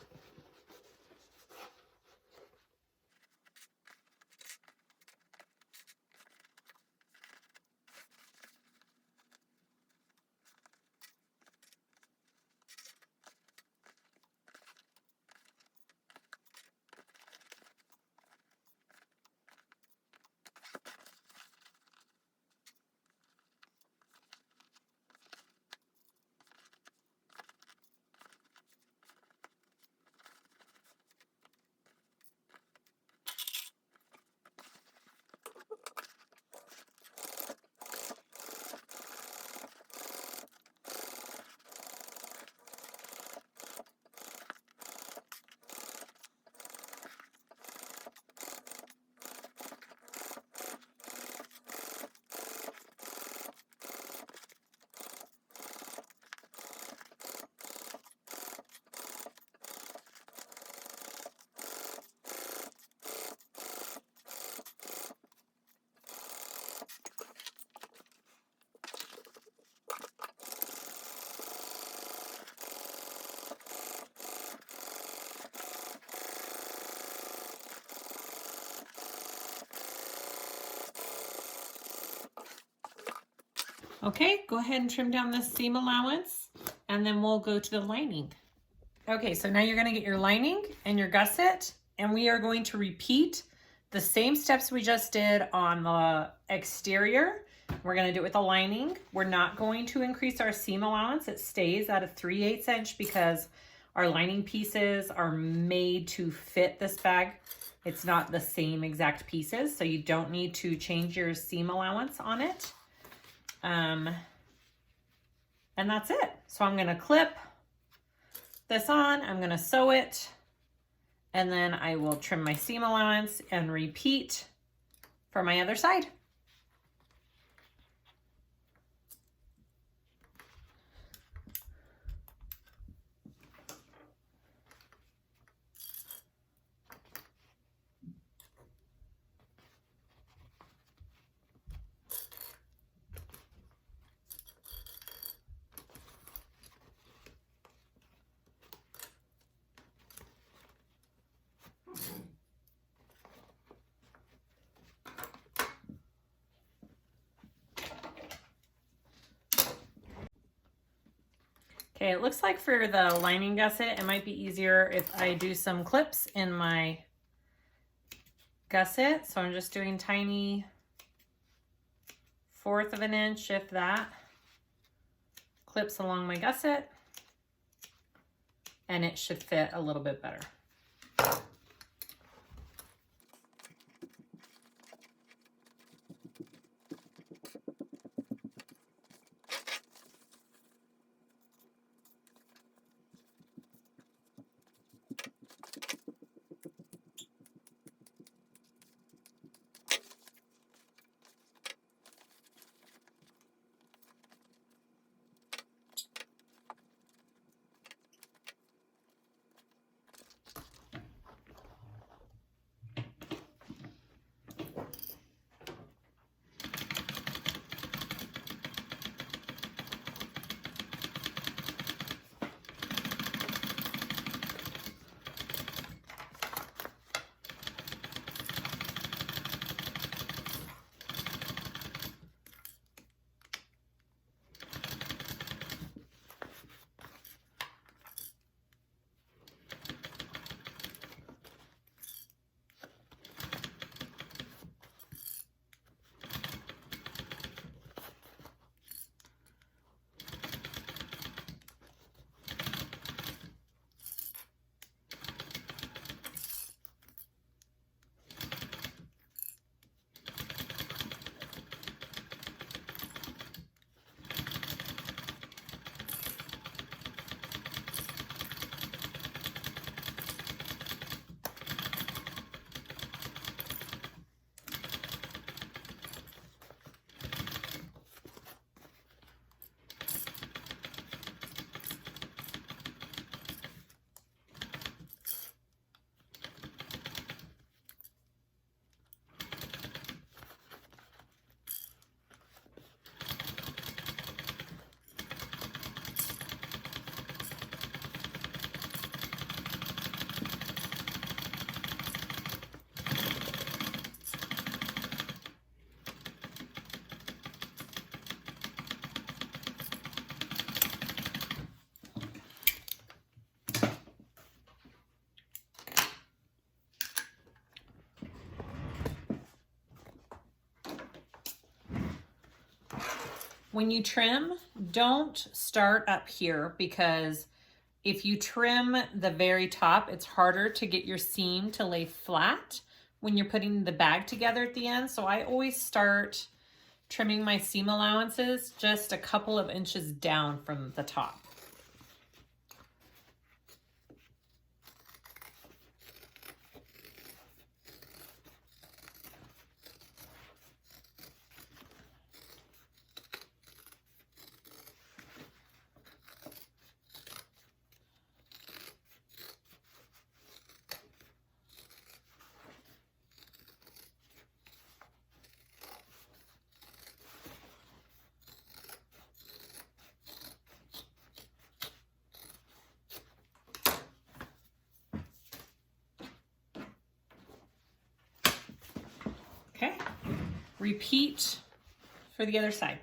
Okay, go ahead and trim down the seam allowance and then we'll go to the lining. Okay, so now you're gonna get your lining and your gusset and we are going to repeat the same steps we just did on the exterior. We're gonna do it with the lining. We're not going to increase our seam allowance. It stays at a 3/8 inch because our lining pieces are made to fit this bag. It's not the same exact pieces, so you don't need to change your seam allowance on it. And that's it. So I'm gonna clip this on, I'm gonna sew it, and then I will trim my seam allowance and repeat for my other side. Okay, it looks like for the lining gusset, it might be easier if I do some clips in my gusset. So I'm just doing tiny 1/4 of an inch, if that, clips along my gusset, and it should fit a little bit better. When you trim, don't start up here, because if you trim the very top, it's harder to get your seam to lay flat when you're putting the bag together at the end. So I always start trimming my seam allowances just a couple of inches down from the top. Okay, repeat for the other side.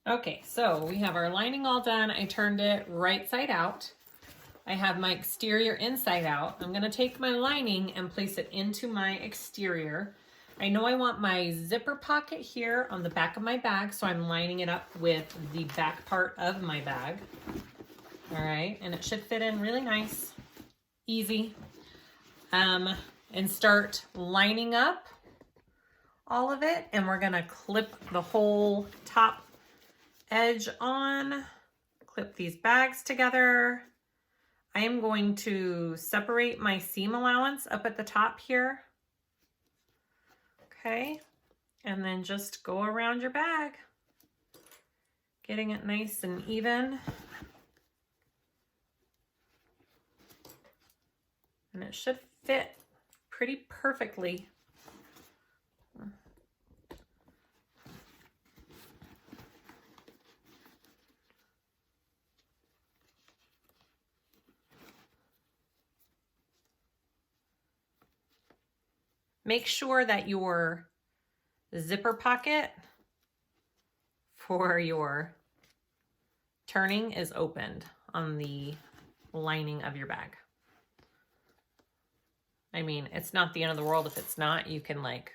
Okay, so we have our lining all done. I turned it right side out. I have my exterior inside out. I'm gonna take my lining and place it into my exterior. I know I want my zipper pocket here on the back of my bag, so I'm lining it up with the back part of my bag. All right, and it should fit in really nice, easy. And start lining up all of it, and we're gonna clip the whole top edge on, clip these bags together. I am going to separate my seam allowance up at the top here. Okay, and then just go around your bag, getting it nice and even. And it should fit pretty perfectly. Make sure that your zipper pocket for your turning is opened on the lining of your bag. I mean, it's not the end of the world if it's not. You can like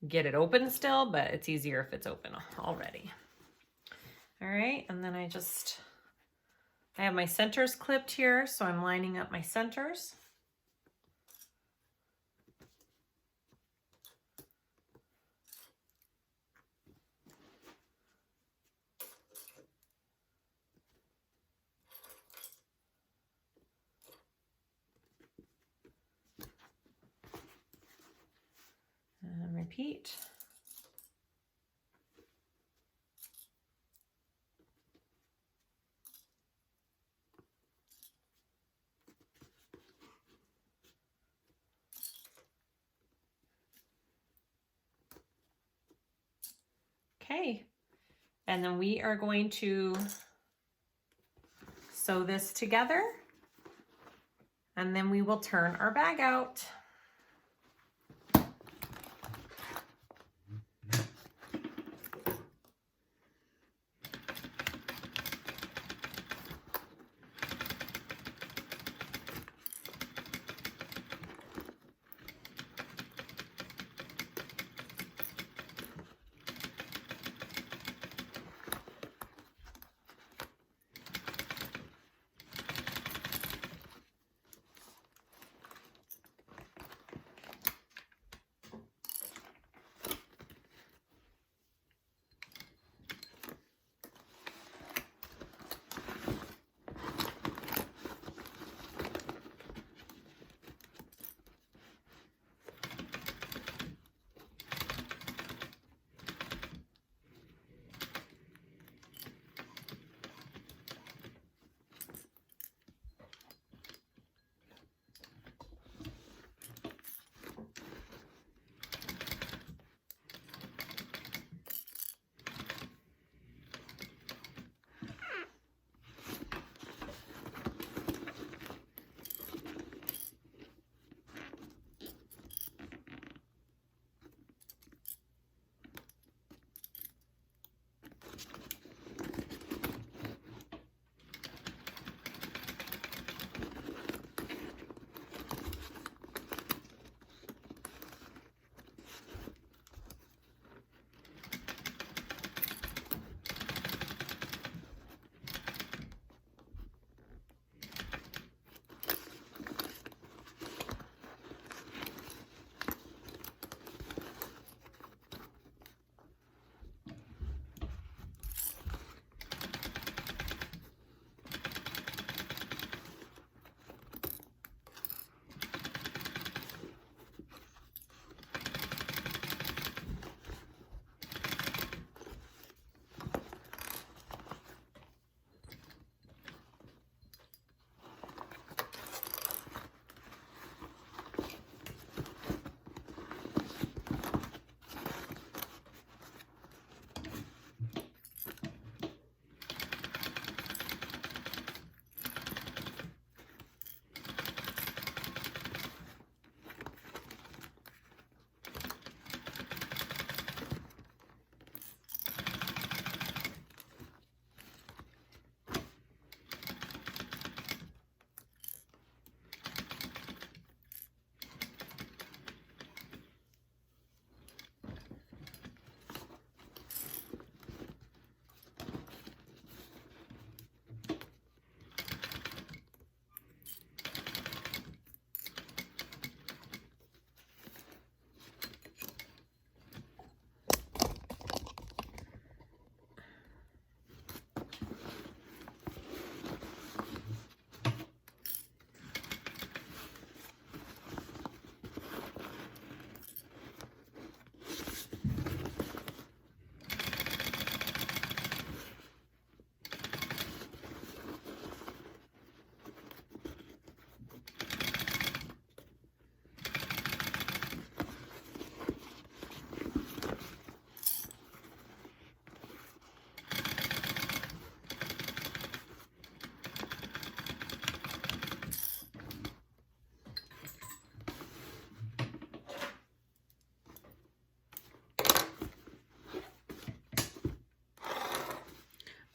get it open still, but it's easier if it's open already. All right, and then I have my centers clipped here, so I'm lining up my centers. And repeat. Okay, and then we are going to sew this together, and then we will turn our bag out.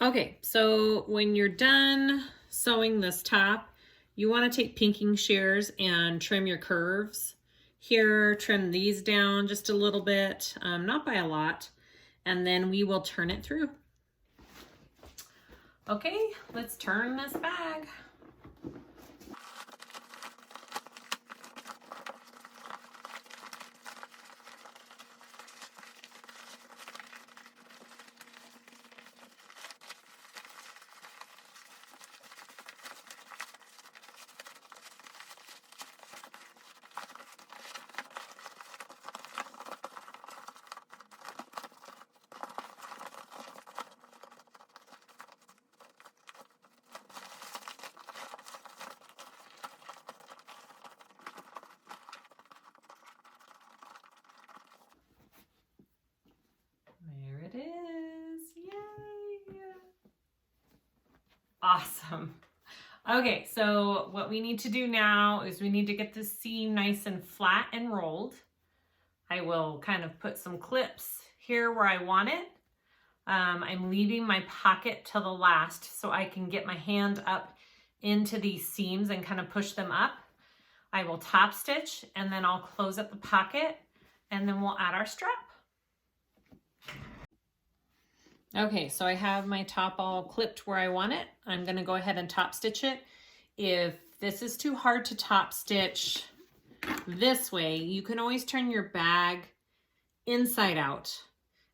Okay, so when you're done sewing this top, you want to take pinking shears and trim your curves. Here, trim these down just a little bit, not by a lot, and then we will turn it through. Okay, let's turn this bag. There it is. Yay! Awesome. Okay, so what we need to do now is we need to get this seam nice and flat and rolled. I will kind of put some clips here where I want it. I'm leaving my pocket till the last so I can get my hand up into these seams and kind of push them up. I will top stitch and then I'll close up the pocket and then we'll add our strap. Okay, so I have my top all clipped where I want it. I'm gonna go ahead and top stitch it. If this is too hard to top stitch this way, you can always turn your bag inside out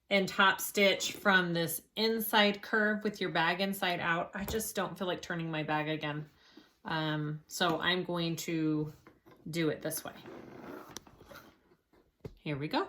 and top stitch from this inside curve with your bag inside out. I just don't feel like turning my bag again. So I'm going to do it this way. Here we go.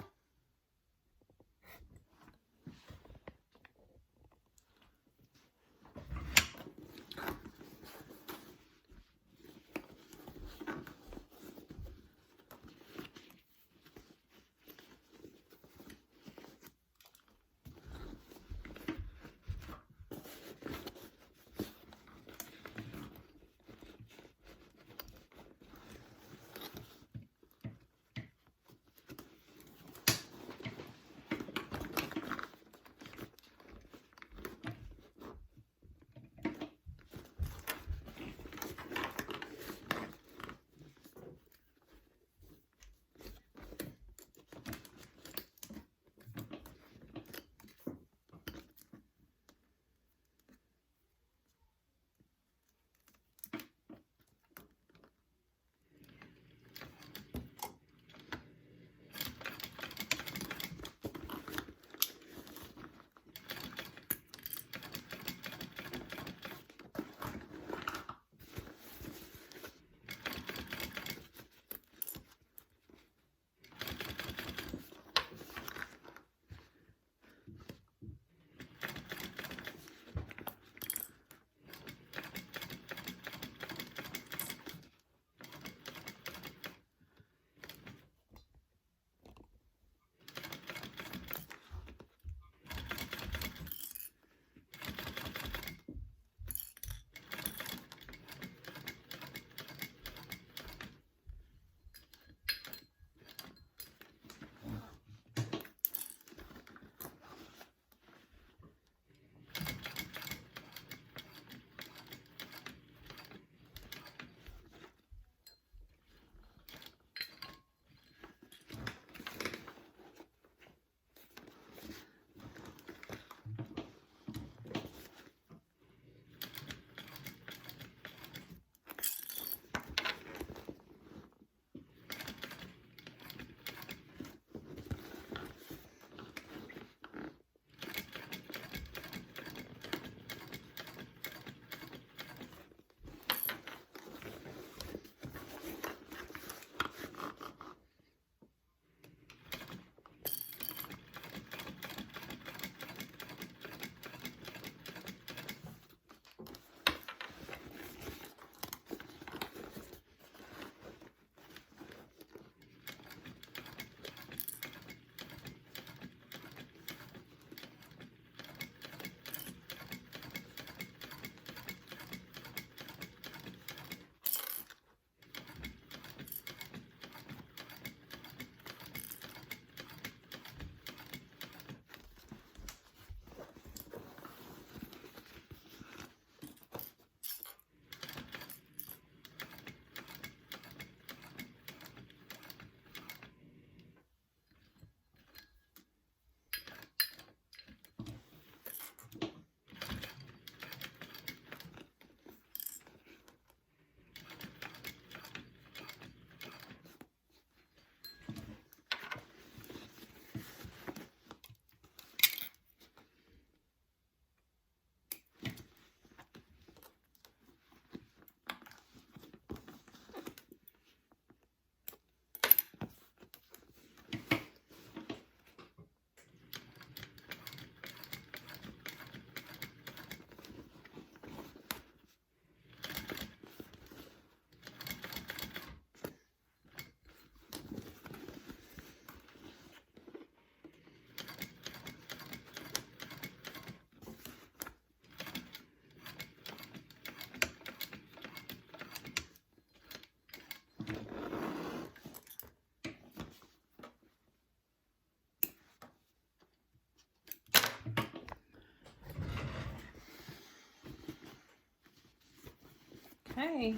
Okay,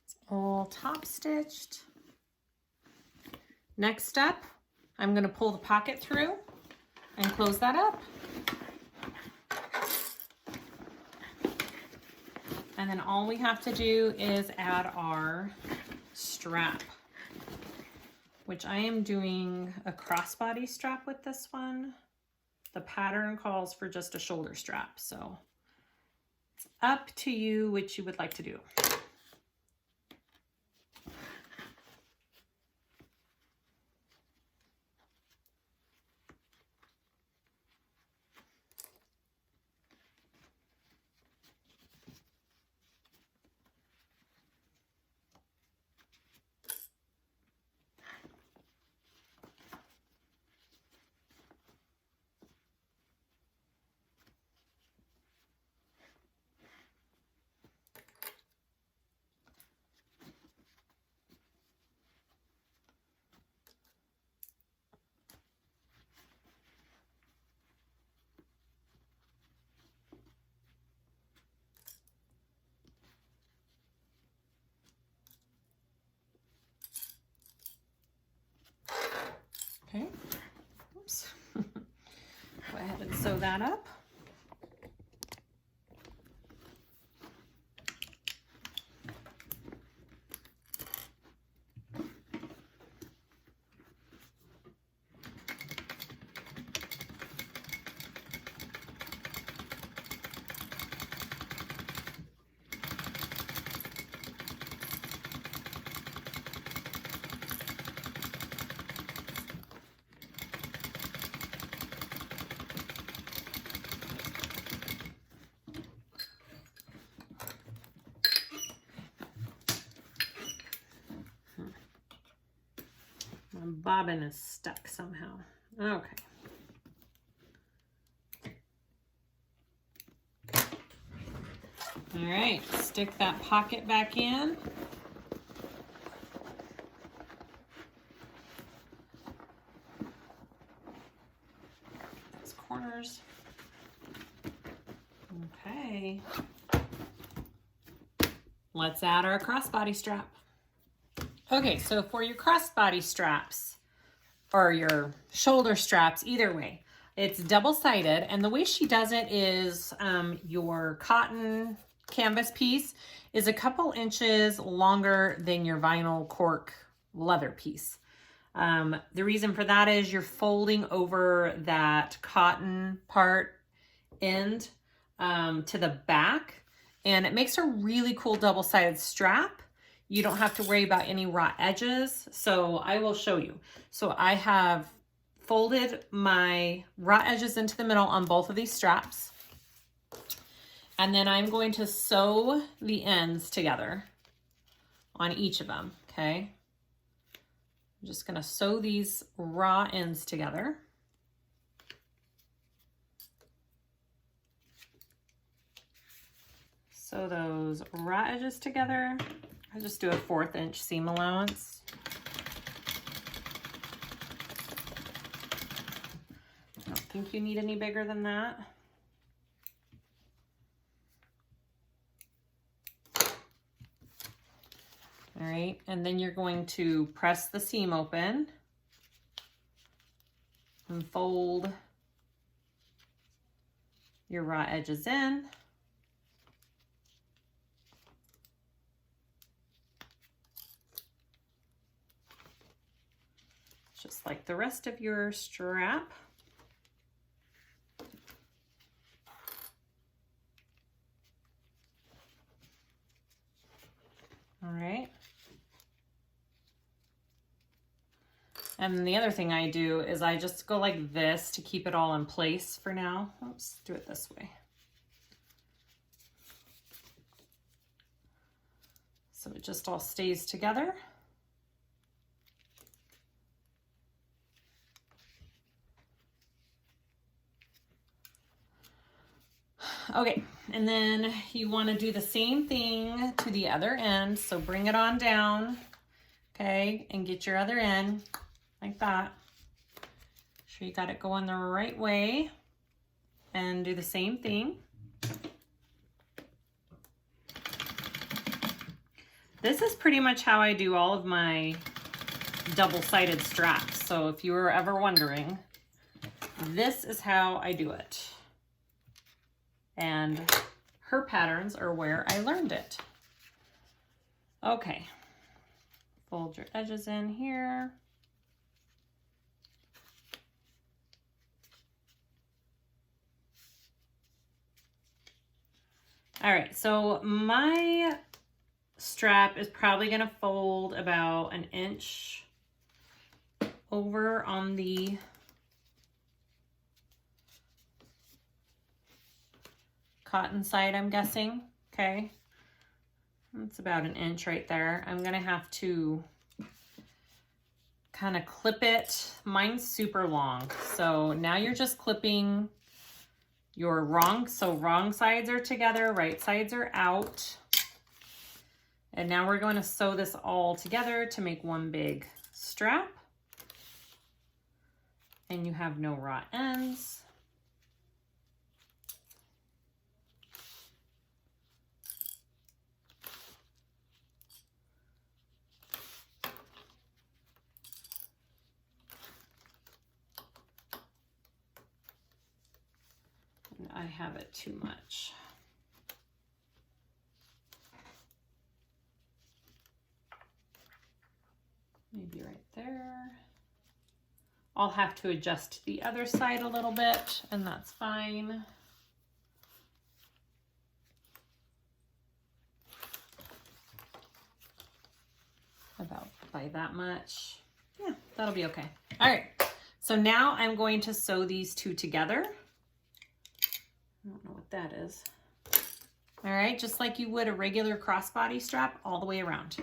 it's all top stitched. Next up, I'm going to pull the pocket through and close that up. And then all we have to do is add our strap, which I am doing a crossbody strap with this one. The pattern calls for just a shoulder strap, so it's up to you which you would like to do. Okay, oops. Go ahead and sew that up. My bobbin is stuck somehow. Okay. All right, stick that pocket back in. Those corners. Okay. Let's add our crossbody strap. Okay, so for your crossbody straps or your shoulder straps, either way, it's double-sided, and the way she does it is your cotton canvas piece is a couple inches longer than your vinyl cork leather piece. The reason for that is you're folding over that cotton part end to the back, and it makes a really cool double-sided strap. You don't have to worry about any raw edges. So I will show you. So I have folded my raw edges into the middle on both of these straps. And then I'm going to sew the ends together on each of them, okay? I'm just gonna sew these raw ends together. Sew those raw edges together. I just do a 1/4 inch seam allowance. I don't think you need any bigger than that. All right, and then you're going to press the seam open and fold your raw edges in. Just like the rest of your strap. All right. And then the other thing I do is I just go like this to keep it all in place for now. Oops, do it this way. So it just all stays together. Okay, and then you want to do the same thing to the other end. So bring it on down, okay, and get your other end like that. Make sure you got it going the right way, and do the same thing. This is pretty much how I do all of my double-sided straps. So if you were ever wondering, this is how I do it. And her patterns are where I learned it. Okay, fold your edges in here. All right, so my strap is probably gonna fold about 1 inch over on the cotton side, I'm guessing, okay? That's about 1 inch right there. I'm gonna have to kind of clip it. Mine's super long, so now you're just clipping your wrong sides are together, right sides are out. And now we're going to sew this all together to make one big strap. And you have no raw ends. And I have it too much. Maybe right there. I'll have to adjust the other side a little bit, and that's fine. About by that much. Yeah, that'll be okay. All right, so now I'm going to sew these two together. I don't know what that is. All right, just like you would a regular crossbody strap all the way around.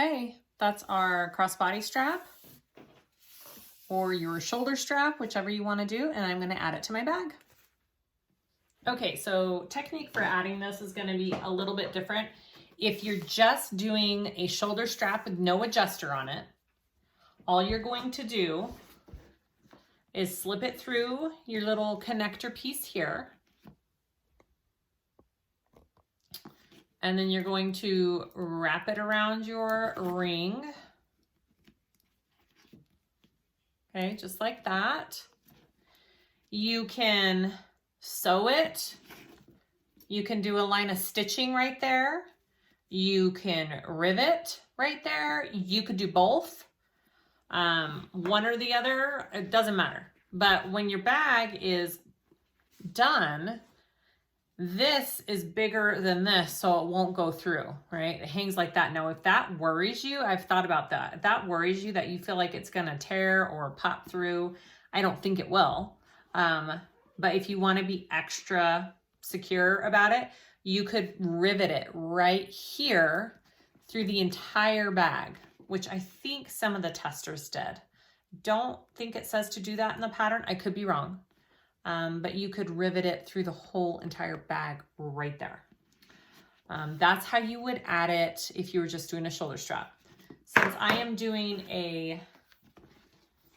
Okay, that's our crossbody strap or your shoulder strap, whichever you want to do, and I'm going to add it to my bag. Okay, so technique for adding this is going to be a little bit different. If you're just doing a shoulder strap with no adjuster on it, all you're going to do is slip it through your little connector piece here. And then you're going to wrap it around your ring Okay, just like that. You can sew it. You can do a line of stitching right there. You can rivet right there. You could do both. One or the other, it doesn't matter. But when your bag is done, this is bigger than this, so it won't go through, right? It hangs like that. Now, if that worries you, I've thought about that. If that worries you, that you feel like it's gonna tear or pop through, I don't think it will. But if you wanna be extra secure about it, you could rivet it right here through the entire bag, which I think some of the testers did. Don't think it says to do that in the pattern. I could be wrong. But you could rivet it through the whole entire bag right there. That's how you would add it if you were just doing a shoulder strap. Since I am doing a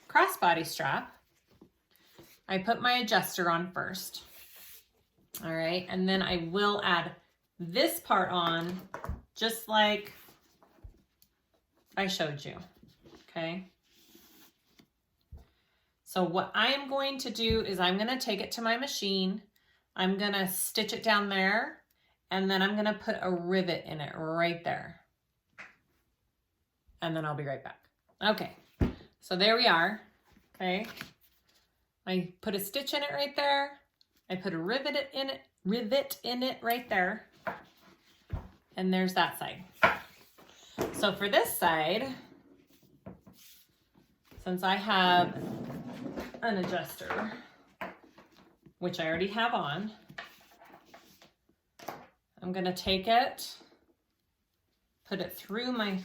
crossbody strap, I put my adjuster on first. All right, and then I will add this part on just like I showed you, okay? So what I am going to do is I'm gonna take it to my machine, I'm gonna stitch it down there, and then I'm gonna put a rivet in it right there. And then I'll be right back. Okay, so there we are, okay? I put a stitch in it right there. I put a rivet in it right there. And there's that side. So for this side, since I have an adjuster, which I already have on, I'm gonna take it, put it through my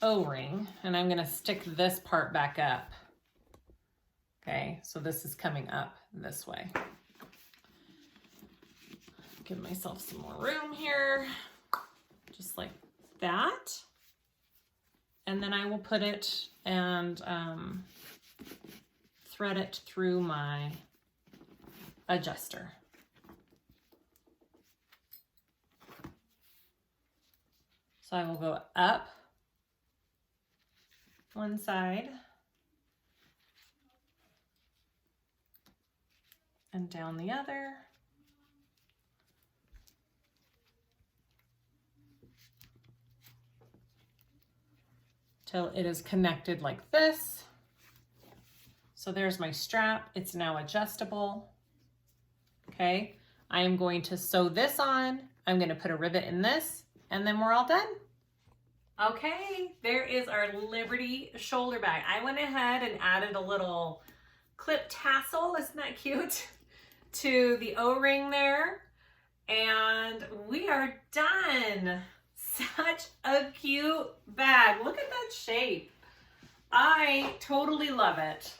O-ring, and I'm gonna stick this part back up. Okay, so this is coming up this way. Give myself some more room here, just like that. And then I will put it and thread it through my adjuster. So I will go up one side and down the other. Till it is connected like this. So there's my strap. It's now adjustable. Okay, I am going to sew this on. I'm going to put a rivet in this, and then we're all done. Okay, there is our Liberty shoulder bag. I went ahead and added a little clip tassel, isn't that cute, to the O-ring there, and we are done. Such a cute bag. Look at that shape. I totally love it.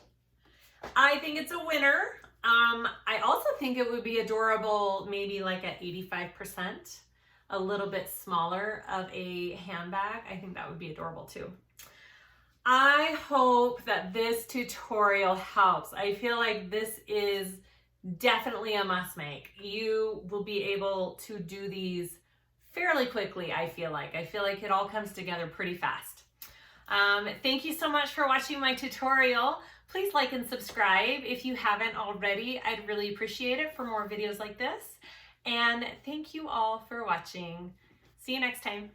I think it's a winner. I also think it would be adorable, maybe like at 85%, a little bit smaller of a handbag. I think that would be adorable too. I hope that this tutorial helps. I feel like this is definitely a must make. You will be able to do these fairly quickly, I feel like. It all comes together pretty fast. Thank you so much for watching my tutorial. Please like and subscribe if you haven't already. I'd really appreciate it for more videos like this. And thank you all for watching. See you next time.